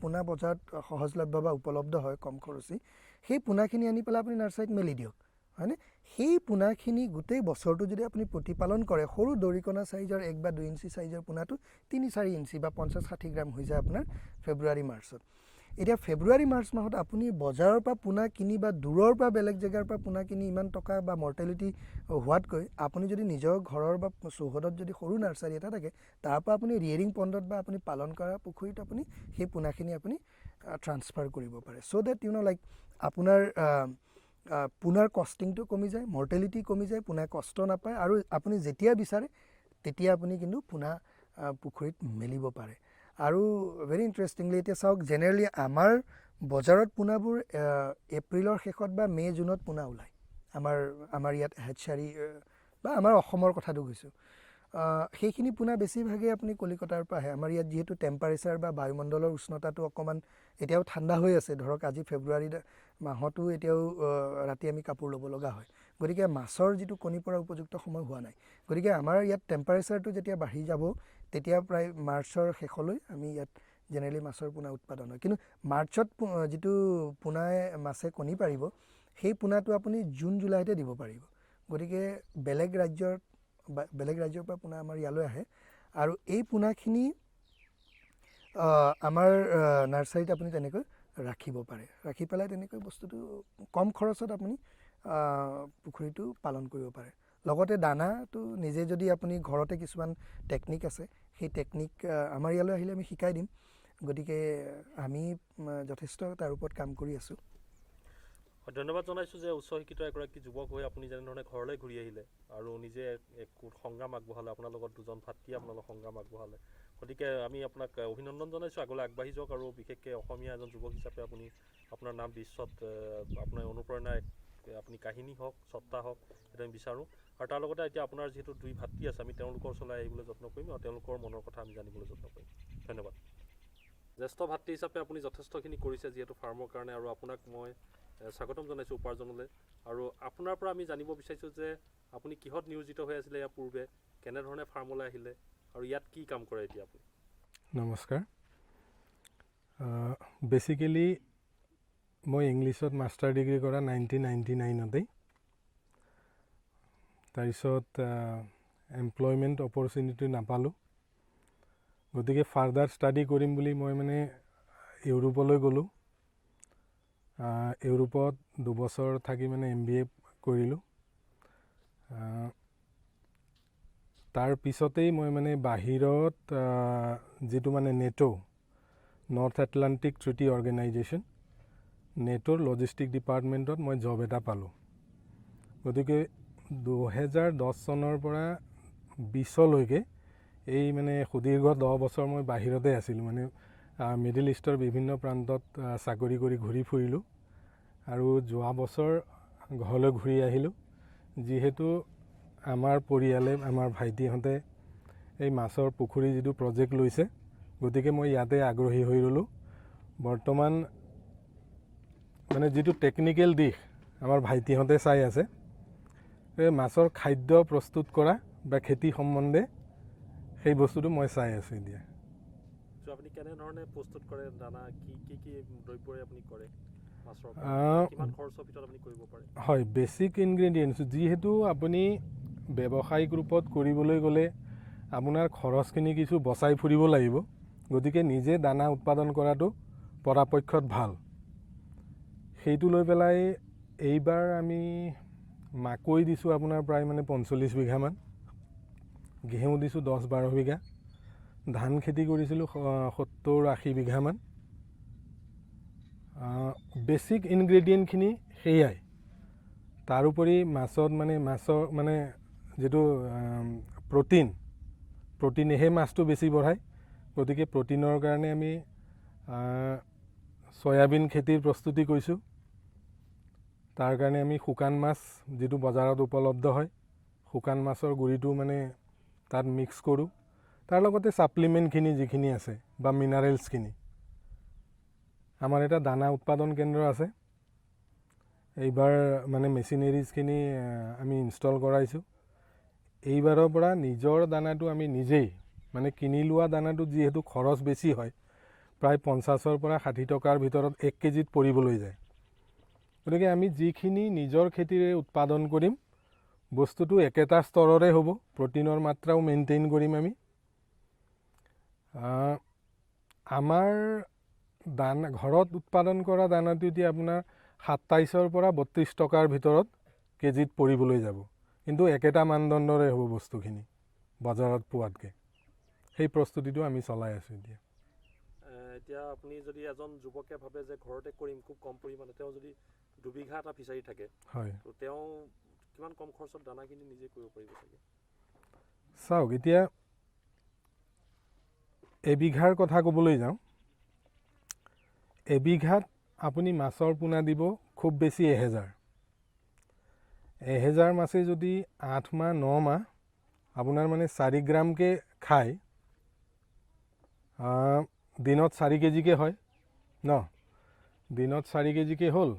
পোনা বজাৰত সহজলভ্য বা উপলব্ধ হয় কম খৰচী, সেই পোনাখিনি আনি পেলাই আপুনি নাৰ্চাৰীত মেলি দিয়ক, হয়নে? সেই পোনাখিনি গোটেই বছৰটো যদি আপুনি প্ৰতিপালন কৰে, সৰু দৰিকণা চাইজৰ 1 বা 2 ইঞ্চি চাইজৰ পোনাটো 3-4 ইঞ্চি বা 50-60 গ্ৰাম হৈ যায় আপোনাৰ ফেব্ৰুৱাৰী মাৰ্চত। এতিয়া ফেব্ৰুৱাৰী মাৰ্চ মাহত আপুনি বজাৰৰ পৰা পোনা কিনি বা দূৰৰ পৰা বেলেগ জেগাৰ পৰা পোনা কিনি ইমান টকা বা মৰ্টেলিটি হোৱাতকৈ আপুনি যদি নিজৰ ঘৰৰ বা চৌহদত যদি সৰু নাৰ্চাৰী এটা থাকে, তাৰ পৰা আপুনি ৰিয়েৰিং পণ্ডত বা আপুনি পালন কৰা পুখুৰীত আপুনি সেই পোনাখিনি আপুনি ট্ৰান্সফাৰ কৰিব পাৰে। চ' ডেট লাইক আপোনাৰ পোনাৰ কষ্টিংটো কমি যায়, মৰ্টেলিটি কমি যায়, পোনাই কষ্ট নাপায়, আৰু আপুনি যেতিয়া বিচাৰে তেতিয়া আপুনি কিন্তু পোনা পুখুৰীত মেলিব পাৰে। আৰু ভেৰি ইণ্টাৰেষ্টিংলি এতিয়া চাওক, জেনেৰেলি আমাৰ বজাৰত পোনাবোৰ এপ্ৰিলৰ শেষত বা মে' জুনত পোনা ওলায়। আমাৰ ইয়াত হেচাৰী বা আমাৰ অসমৰ কথাটো কৈছোঁ, সেইখিনি পোনা বেছিভাগেই আপুনি কলিকতাৰ পৰা আহে। আমাৰ ইয়াত যিহেতু টেম্পাৰেচাৰ বা বায়ুমণ্ডলৰ উষ্ণতাটো অকণমান এতিয়াও ঠাণ্ডা হৈ আছে, ধৰক আজি ফেব্ৰুৱাৰী মাহতো এতিয়াও ৰাতি আমি কাপোৰ ল'ব লগা হয়। গতিকে মাছৰ যিটো কণী পৰা উপযুক্ত সময় হোৱা নাই। গতিকে আমাৰ ইয়াত টেম্পাৰেচাৰটো যেতিয়া বাঢ়ি যাব, তেতিয়া প্ৰায় মাৰ্চৰ শেষলৈ আমি ইয়াত জেনেৰেলি মাছৰ পোনা উৎপাদন হয়। কিন্তু মাৰ্চত যিটো পোনাই মাছে কণী পাৰিব, সেই পোনাটো আপুনি জুন জুলাইতে দিব পাৰিব। গতিকে বেলেগ ৰাজ্যৰ পৰা পোনা আমাৰ ইয়ালৈ আহে, আৰু এই পোনাখিনি আমাৰ নাৰ্চাৰীত আপুনি তেনেকৈ ৰাখিব পাৰে। ৰাখি পেলাই তেনেকৈ বস্তুটো কম খৰচত আপুনি পুখুৰীটো পালন কৰিব পাৰে। লগতে দানাটো নিজে যদি আপুনি ঘৰতে কিছুমান টেকনিক আছে, সেই টেকনিক আমাৰ ইয়ালৈ আহিলে আমি শিকাই দিম। গতিকে আমি যথেষ্ট তাৰ ওপৰত কাম কৰি আছোঁ। ধন্যবাদ জনাইছোঁ যে উচ্চ শিক্ষিত এগৰাকী যুৱক হৈ আপুনি যেনেধৰণে ঘৰলৈ ঘূৰি আহিলে আৰু নিজে এক সংগ্ৰাম আগবঢ়ালে, আপোনাৰ লগত 2জন ভাতৃয়ে আপোনালোক সংগ্ৰাম আগবঢ়ালে। গতিকে আমি আপোনাক অভিনন্দন জনাইছোঁ, আগলৈ আগবাঢ়ি যাওক, আৰু বিশেষকৈ অসমীয়া এজন যুৱক হিচাপে আপুনি আপোনাৰ নাম বিশ্বত আপোনাৰ অনুপ্ৰেৰণাৰ আপুনি কাহিনী হওক, সত্তা হওক, সেইটো আমি বিচাৰোঁ। আৰু তাৰ লগতে এতিয়া আপোনাৰ যিহেতু 2 ভাতৃ আছে, আমি তেওঁলোকৰ ওচৰলৈ আহিবলৈ যত্ন কৰিম আৰু তেওঁলোকৰ মনৰ কথা আমি জানিবলৈ যত্ন কৰিম। ধন্যবাদ। জ্যেষ্ঠ ভাতৃ হিচাপে আপুনি যথেষ্টখিনি কৰিছে যিহেতু ফাৰ্মৰ কাৰণে, আৰু আপোনাক মই স্বাগতম জনাইছোঁ উপাৰ্জনলৈ। আৰু আপোনাৰ পৰা আমি জানিব বিচাৰিছোঁ যে আপুনি কিহত নিয়োজিত হৈ আছিলে ইয়াৰ পূৰ্বে, কেনেধৰণে ফাৰ্মলৈ আহিলে, আৰু ইয়াত কি কাম কৰে এতিয়া আপুনি? নমস্কাৰ। বেচিকেলি মই ইংলিছত মাষ্টাৰ ডিগ্ৰী কৰা 1999তেই। তাৰপিছত এমপ্লয়মেণ্ট অপৰচুনিটি নাপালোঁ, গতিকে ফাৰ্ডাৰ ষ্টাডি কৰিম বুলি মই মানে ইউৰোপলৈ গ'লোঁ। ইউৰোপত 2 বছৰ থাকি মানে MBA কৰিলোঁ। তাৰ পিছতেই মই মানে বাহিৰত যিটো মানে নেটো নৰ্থ এটলাণ্টিক ট্ৰিটি অৰ্গেনাইজেশ্যন নেটোৰ লজিষ্টিক ডিপাৰ্টমেণ্টত মই জব এটা পালোঁ। গতিকে 2010 চনৰ পৰা 20লৈকে এই মানে সুদীৰ্ঘ 10 বছৰ মই বাহিৰতে আছিলোঁ। মানে মিডিল ইষ্টৰ বিভিন্ন প্ৰান্তত চাকৰি কৰি ঘূৰি ফুৰিলোঁ আৰু যোৱা বছৰ ঘৰলৈ ঘূৰি আহিলোঁ। যিহেতু আমাৰ পৰিয়ালে আমাৰ ভাইটিহঁতে এই মাছৰ পুখুৰী যিটো প্ৰজেক্ট লৈছে, গতিকে মই ইয়াতে আগ্ৰহী হৈ ৰ'লোঁ। বৰ্তমান মানে যিটো টেকনিকেল দিশ আমাৰ ভাইটিহঁতে চাই আছে, এই মাছৰ খাদ্য প্ৰস্তুত কৰা বা খেতি সম্বন্ধে সেই বস্তুটো মই চাই আছোঁ এতিয়া। আপুনি কেনেধৰণে প্ৰস্তুত কৰে দানা, কি দ্ৰব্যৰে আপুনি কৰে মাছৰ, কিমান খৰচৰ ভিতৰত আপুনি কৰিব পাৰে? হয়, বেছিক ইনগ্ৰেডিয়েণ্টছ যিহেতু আপুনি ব্যৱসায়িক ৰূপত কৰিবলৈ গ'লে আপোনাৰ খৰচখিনি কিছু বচাই ফুৰিব লাগিব। গতিকে নিজে দানা উৎপাদন কৰাটো পৰাপক্ষত ভাল। সেইটো লৈ পেলাই এইবাৰ আমি মাকৈ দিছোঁ আপোনাৰ প্ৰায় মানে 45 বিঘামান, ঘেঁহু দিছোঁ 10-12 বিঘা, ধান খেতি কৰিছিলোঁ 70-80 বিঘামান। বেছিক ইনগ্ৰেডিয়েণ্টখিনি সেয়াই। তাৰোপৰি মাছৰ মানে যিটো প্ৰটিনেহে মাছটো বেছি বঢ়ায়। গতিকে প্ৰটিনৰ কাৰণে আমি চয়াবিন খেতিৰ প্ৰস্তুতি কৰিছোঁ। তাৰ কাৰণে আমি শুকান মাছ যিটো বজাৰত উপলব্ধ হয়, শুকান মাছৰ গুড়িটো মানে তাত মিক্স কৰোঁ। তাৰ লগতে ছাপ্লিমেণ্টখিনি যিখিনি আছে বা মিনাৰেলছখিনি। আমাৰ এটা দানা উৎপাদন কেন্দ্ৰ আছে। এইবাৰ মানে মেচিনেৰিজখিনি আমি ইনষ্টল কৰাইছোঁ। এইবাৰৰ পৰা নিজৰ দানাটো আমি নিজেই মানে কিনি লোৱা দানাটো যিহেতু খৰচ বেছি হয়, প্ৰায় 50-ৰ পৰা 60 টকাৰ ভিতৰত 1 কেজিত পৰিবলৈ যায়। গতিকে আমি যিখিনি নিজৰ খেতিৰে উৎপাদন কৰিম, বস্তুটো একেটা স্তৰৰে হ'ব, প্ৰটিনৰ মাত্ৰাও মেইনটেইন কৰিম আমি। আমাৰ দানা ঘৰত উৎপাদন কৰা দানাটো এতিয়া আপোনাৰ 27-ৰ পৰা 32 টকাৰ ভিতৰত কেজিত পৰিবলৈ যাব। কিন্তু একেটা মানদণ্ডৰে হ'ব বস্তুখিনি বজাৰত পোৱাতকৈ। সেই প্ৰস্তুতিটো আমি চলাই আছোঁ এতিয়া। এতিয়া আপুনি যদি এজন যুৱকে ভাবে যে ঘৰতে কৰিম খুব কম পৰিমাণে, তেওঁ যদি 2 বিঘা এটা ফিচাৰী থাকে, হয়, তো তেওঁ কিমান কম খৰচত দানাখিনি নিজে কৰিব পাৰিব চাগে? চাওক, এতিয়া এবিঘাৰ কথা ক'বলৈ যাওঁ, এবিঘাত আপুনি মাছৰ পোনা দিব খুব বেছি 1000 মাছে যদি 8 মাহ 9 মাহ আপোনাৰ মানে 4 গ্ৰামকৈ খায়, দিনত 4 কেজিকৈ হয় ন, দিনত 4 কেজিকৈ হ'ল।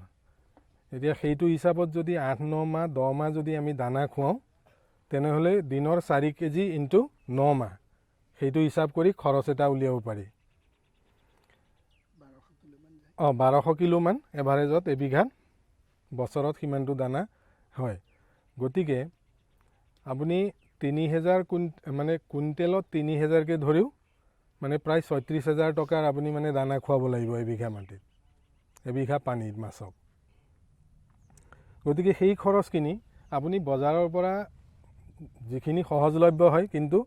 এতিয়া সেইটো হিচাপত যদি 8-9 মাহ 10 মাহ যদি আমি দানা খুৱাওঁ, তেনেহ'লে দিনৰ 4 কেজি ইনটু 9 মাহ, সেইটো হিচাপ কৰি খৰচ এটা উলিয়াব পাৰি। 1200 কিলোমান এভাৰেজত এবিঘাত বছৰত সিমানটো দানা হয়। গতিকে আপুনি 3000 মানে কুইণ্টেলত 3000কৈ ধৰিও মানে প্ৰায় 36,000 টকাৰ আপুনি মানে দানা খুৱাব লাগিব এবিঘা মাটিত, এবিঘা পানীত মাছক। গতিকে সেই খৰচখিনি আপুনি বজাৰৰ পৰা যিখিনি সহজলভ্য হয়, কিন্তু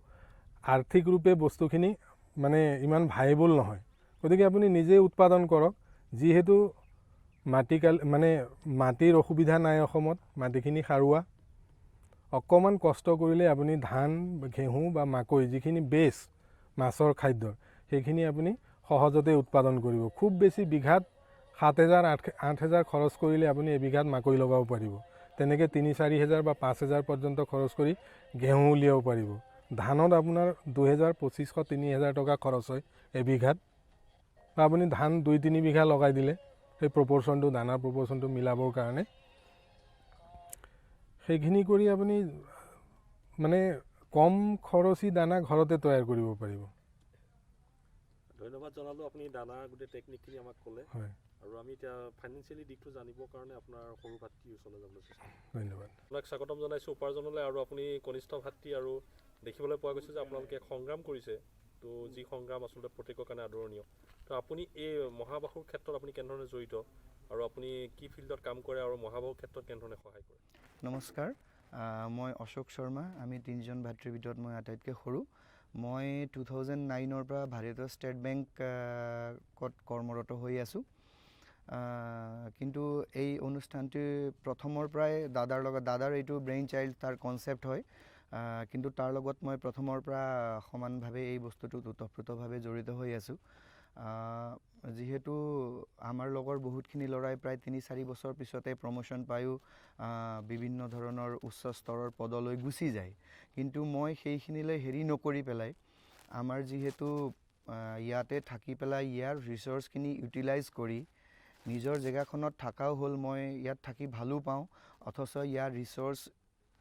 আৰ্থিক ৰূপে বস্তুখিনি মানে ইমান ভাইবল নহয়। গতিকে আপুনি নিজে উৎপাদন কৰক। যিহেতু মাটিৰ অসুবিধা নাই অসমত, মাটিখিনি সাৰুৱা, অকণমান কষ্ট কৰিলে আপুনি ধান, ঘেঁহু বা মাকৈ যিখিনি বেছ মাছৰ খাদ্যৰ, সেইখিনি আপুনি সহজতে উৎপাদন কৰিব। খুব বেছি বিঘাত 7,000-8,000 খৰচ কৰিলে আপুনি এবিঘাত মাকৈ লগাব পাৰিব। তেনেকৈ 3-4,000 বা 5,000 পৰ্যন্ত খৰচ কৰি ঘেঁহু উলিয়াব পাৰিব। ধানত আপোনাৰ 2,000-2,500-3,000 টকা খৰচ হয় এবিঘাত। বা আপুনি ধান 2-3 বিঘা লগাই দিলে, সেই প্ৰপৰ্শ্যনটো দানাৰ প্ৰপৰ্শ্যনটো মিলাবৰ কাৰণে সেইখিনি কৰি আপুনি মানে কম খৰচী দানা ঘৰতে তৈয়াৰ কৰিব পাৰিব। ধন্যবাদ জনালোঁ, আপুনি দানাৰ গোটেই টেকনিকখিনি আমাক ক'লে। হয়, আৰু আমি এতিয়া ফাইনেন্সিয়েলি দিশটো জানিবৰ কাৰণে আপোনাৰ সৰু ভাতৃৰ ওচৰলৈ যাবলৈ চেষ্টা কৰিম। ধন্যবাদ। আপোনাক স্বাগতম জনাইছোঁ উপাৰ্জনলৈ। আৰু আপুনি কনিষ্ঠ ভাতৃ, আৰু দেখিবলৈ পোৱা গৈছে যে আপোনালোকে সংগ্ৰাম কৰিছে, তো যি সংগ্ৰাম আচলতে প্ৰত্যেকৰ কাৰণে আদৰণীয়। তো আপুনি এই মহাবাহুৰ ক্ষেত্ৰত আপুনি কেনেধৰণে জড়িত, আৰু আপুনি কি ফিল্ডত কাম কৰে আৰু মহাবাহু ক্ষেত্ৰত কেনেধৰণে সহায় কৰে? নমস্কাৰ, মই অশোক শৰ্মা। আমি তিনিজন ভাতৃৰ ভিতৰত মই আটাইতকৈ সৰু। মই 2009 পৰা ভাৰতীয় ষ্টেট বেংকত কৰ্মৰত হৈ আছোঁ। কিন্তু এই অনুষ্ঠানটি প্ৰথমৰ পৰাই দাদাৰ এইটো ব্ৰেইন চাইল্ড, তাৰ কনচেপ্ট হয়। কিন্তু তাৰ লগত মই প্ৰথমৰ পৰা সমানভাৱে এই বস্তুটোত ওতঃপ্ৰোতভাৱে জড়িত হৈ আছোঁ। যিহেতু আমাৰ লগৰ বহুতখিনি ল'ৰাই প্ৰায় 3-4 বছৰ পিছতে প্ৰমোশ্যন পায়ো বিভিন্ন ধৰণৰ উচ্চ স্তৰৰ পদলৈ গুচি যায়। কিন্তু মই সেইখিনিলৈ হেৰি নকৰি পেলাই, আমাৰ যিহেতু ইয়াতে থাকি পেলাই ইয়াৰ ৰিচৰ্চখিনি ইউটিলাইজ কৰি নিজৰ জেগাখনত থকাও হ'ল, মই ইয়াত থাকি ভালো পাওঁ। অথচ ইয়াৰ ৰিচৰ্চ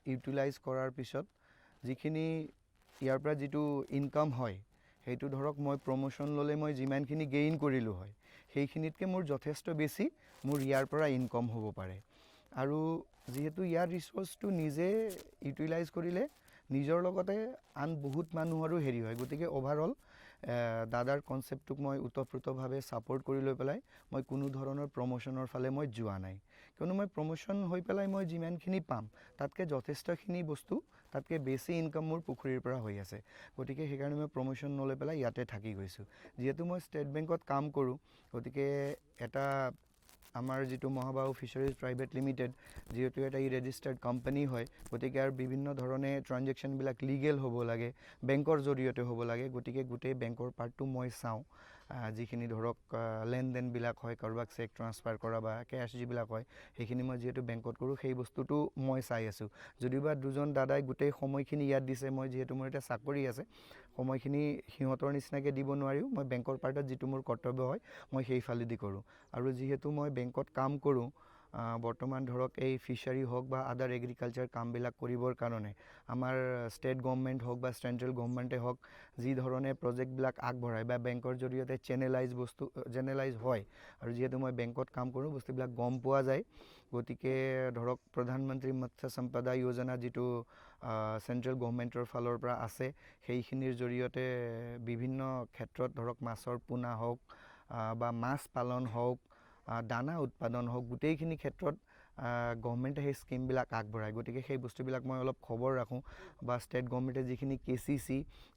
ইউটিলাইজ কৰাৰ পিছত যিখিনি ইয়াৰ পৰা যিটো ইনকাম হয়, সেইটো ধৰক মই প্ৰমোশ্যন ল'লে মই যিমানখিনি গেইন কৰিলোঁ হয়, সেইখিনিতকৈ মোৰ যথেষ্ট বেছি মোৰ ইয়াৰ পৰা ইনকাম হ'ব পাৰে। আৰু যিহেতু ইয়াৰ ৰিচৰ্চটো নিজে ইউটিলাইজ কৰিলে নিজৰ লগতে আন বহুত মানুহৰো হেৰি হয়। গতিকে অভাৰঅল দাদাৰ কনচেপ্টটোক মই ওতঃপ্ৰোতভাৱে ছাপোৰ্ট কৰি লৈ পেলাই মই কোনো ধৰণৰ প্ৰমোশ্যনৰ ফালে মই যোৱা নাই। কিয়নো মই প্ৰমোশ্যন হৈ পেলাই মই যিমানখিনি পাম তাতকৈ যথেষ্টখিনি বস্তু, তাতকৈ বেছি ইনকাম মোৰ পুখুৰীৰ পৰা হৈ আছে। গতিকে সেইকাৰণে মই প্ৰমোশ্যন নলৈ পেলাই ইয়াতে থাকি গৈছোঁ। যিহেতু মই ষ্টেট বেংকত কাম কৰোঁ, গতিকে এটা আমাৰ যিটো মহাবাহু ফিচাৰিজ প্ৰাইভেট লিমিটেড, যিহেতু এটা ৰেজিষ্টাৰ্ড কোম্পানী হয়, গতিকে আৰু বিভিন্ন ধৰণে ট্ৰানজেকশ্যনবিলাক লিগেল হ'ব লাগে, বেংকৰ জৰিয়তে হ'ব লাগে। গতিকে গোটেই বেংকৰ পাৰ্টটো মই চাওঁ। যিখিনি ধৰক লেনদেনবিলাক হয়, কাৰোবাক চেক ট্ৰান্সফাৰ কৰা বা কেছ যিবিলাক হয়, সেইখিনি মই যিহেতু বেংকত কৰোঁ, সেই বস্তুটো মই চাই আছোঁ। যদিওবা দুজন দাদাই গোটেই সময়খিনি ইয়াত দিছে, মই যিহেতু মোৰ এতিয়া চাকৰি আছে, সময়খিনি সিহঁতৰ নিচিনাকৈ দিব নোৱাৰিও, মই বেংকৰ পাৰ্টত যিটো মোৰ কৰ্তব্য হয় মই সেইফালেদি কৰোঁ। আৰু যিহেতু মই বেংকত কাম কৰোঁ, বৰ্তমান ধৰক এই ফিচাৰী হওক বা আদাৰ এগ্ৰিকালচাৰ কামবিলাক কৰিবৰ কাৰণে আমাৰ ষ্টেট গভৰ্ণমেণ্ট হওক বা চেণ্ট্ৰেল গভৰ্ণমেণ্টে হওক, যি ধৰণে প্ৰজেক্টবিলাক আগবঢ়ায় বা বেংকৰ জৰিয়তে জেনেৰেলাইজ হয়, আৰু যিহেতু মই বেংকত কাম কৰোঁ, বস্তুবিলাক গম পোৱা যায়। গতিকে ধৰক প্ৰধানমন্ত্ৰী মৎস্য সম্পদা যোজনা যিটো চেণ্ট্ৰেল গভৰ্ণমেণ্টৰ ফালৰ পৰা আছে, সেইখিনিৰ জৰিয়তে বিভিন্ন ক্ষেত্ৰত ধৰক মাছৰ পোনা হওক বা মাছ পালন হওক, দানা উৎপাদন হওক, গোটেইখিনি ক্ষেত্ৰত গভৰ্ণমেণ্টে সেই স্কিমবিলাক আগবঢ়ায়। গতিকে সেই বস্তুবিলাক মই অলপ খবৰ ৰাখোঁ। বা ষ্টেট গভৰ্ণমেণ্টে যিখিনি KCC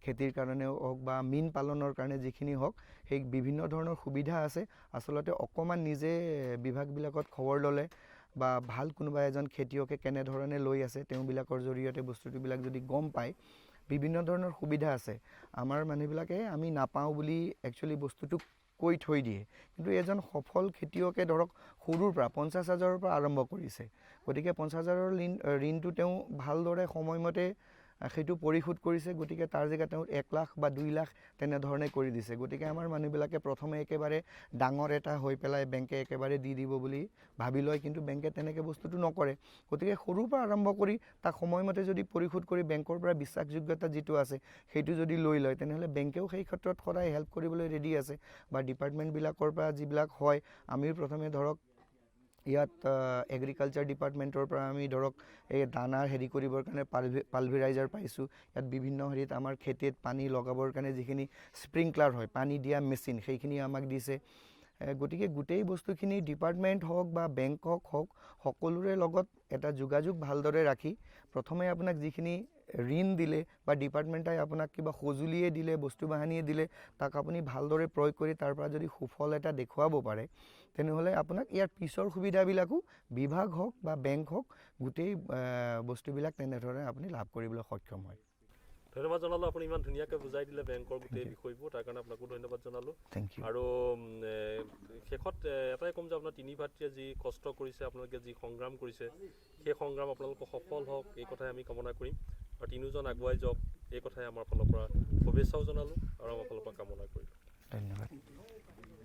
খেতিৰ কাৰণেও হওক বা মীন পালনৰ কাৰণে যিখিনি হওক, সেই বিভিন্ন ধৰণৰ সুবিধা আছে। আচলতে অকণমান নিজে বিভাগবিলাকত খবৰ ল'লে বা ভাল কোনোবা এজন খেতিয়কে কেনেধৰণে লৈ আছে, তেওঁবিলাকৰ জৰিয়তে বস্তুবিলাক যদি গম পায়, বিভিন্ন ধৰণৰ সুবিধা আছে। আমাৰ মানুহবিলাকে আমি নাপাওঁ বুলি একচুৱেলি বস্তুটোক কৈ থৈ দিয়ে। কিন্তু এজন সফল খেতিয়কে ধৰক সৰুৰ পৰা 50,000ৰ পৰা আৰম্ভ কৰিছে। গতিকে 50,000ৰ ঋণটো তেওঁ ভালদৰে সময়মতে সেইটো পৰিশোধ কৰিছে। গতিকে তাৰ জেগাত তেওঁ 1 লাখ বা 2 লাখ তেনেধৰণে কৰি দিছে। গতিকে আমাৰ মানুহবিলাকে প্ৰথমে একেবাৰে ডাঙৰ এটা হৈ পেলাই বেংকে একেবাৰে দি দিব বুলি ভাবি লয়, কিন্তু বেংকে তেনেকৈ বস্তুটো নকৰে। গতিকে সৰুৰ পৰা আৰম্ভ কৰি তাক সময়মতে যদি পৰিশোধ কৰি বেংকৰ পৰা বিশ্বাসযোগ্যতা যিটো আছে সেইটো যদি লৈ লয়, তেনেহ'লে বেংকেও সেই ক্ষেত্ৰত সদায় হেল্প কৰিবলৈ ৰেডি আছে। বা ডিপাৰ্টমেণ্টবিলাকৰ পৰা যিবিলাক হয়, আমিও প্ৰথমে ধৰক ইয়াত এগ্ৰিকালচাৰ ডিপাৰ্টমেণ্টৰ পৰা আমি ধৰক এই দানাৰ হেৰি কৰিবৰ কাৰণে পালভেৰাইজাৰ পাইছোঁ। ইয়াত বিভিন্ন হেৰিত আমাৰ খেতিত পানী লগাবৰ কাৰণে যিখিনি স্প্ৰিংকলাৰ হয়, পানী দিয়া মেচিন, সেইখিনি আমাক দিছে। গতিকে গোটেই বস্তুখিনি ডিপাৰ্টমেণ্ট হওক বা বেংকক হওক, সকলোৰে লগত এটা যোগাযোগ ভালদৰে ৰাখি প্ৰথমে আপোনাক যিখিনি ঋণ দিলে বা ডিপাৰ্টমেণ্টে আপোনাক কিবা সঁজুলিয়ে দিলে, বস্তু বাহানিয়ে দিলে, তাক আপুনি ভালদৰে প্ৰয়োগ কৰি তাৰ পৰা যদি সুফল এটা দেখুৱাব পাৰে, তেনেহ'লে আপোনাক ইয়াৰ পিছৰ সুবিধাবিলাকো বিভাগ হওক বা বেংক হওক, গোটেই বস্তুবিলাক তেনেধৰণে আপুনি লাভ কৰিবলৈ সক্ষম হয়। ধন্যবাদ জনালোঁ। আপুনি ইমান ধুনীয়াকৈ বুজাই দিলে বেংকৰ গোটেই বিষয়বোৰ, তাৰ কাৰণে আপোনাকো ধন্যবাদ জনালোঁ। Thank you. আৰু শেষত এটাই ক'ম যে আপোনাৰ 3 ভাতৃয়ে যি কষ্ট কৰিছে, আপোনালোকে যি সংগ্ৰাম কৰিছে, সেই সংগ্ৰাম আপোনালোকৰ সফল হওক, এই কথাই আমি কামনা কৰিম। আৰু 3জন আগুৱাই যাওক, এই কথাই আমাৰ ফালৰ পৰা শুভেচ্ছাও জনালোঁ আৰু আমাৰ ফালৰ পৰা কামনা কৰিলোঁ। ধন্যবাদ।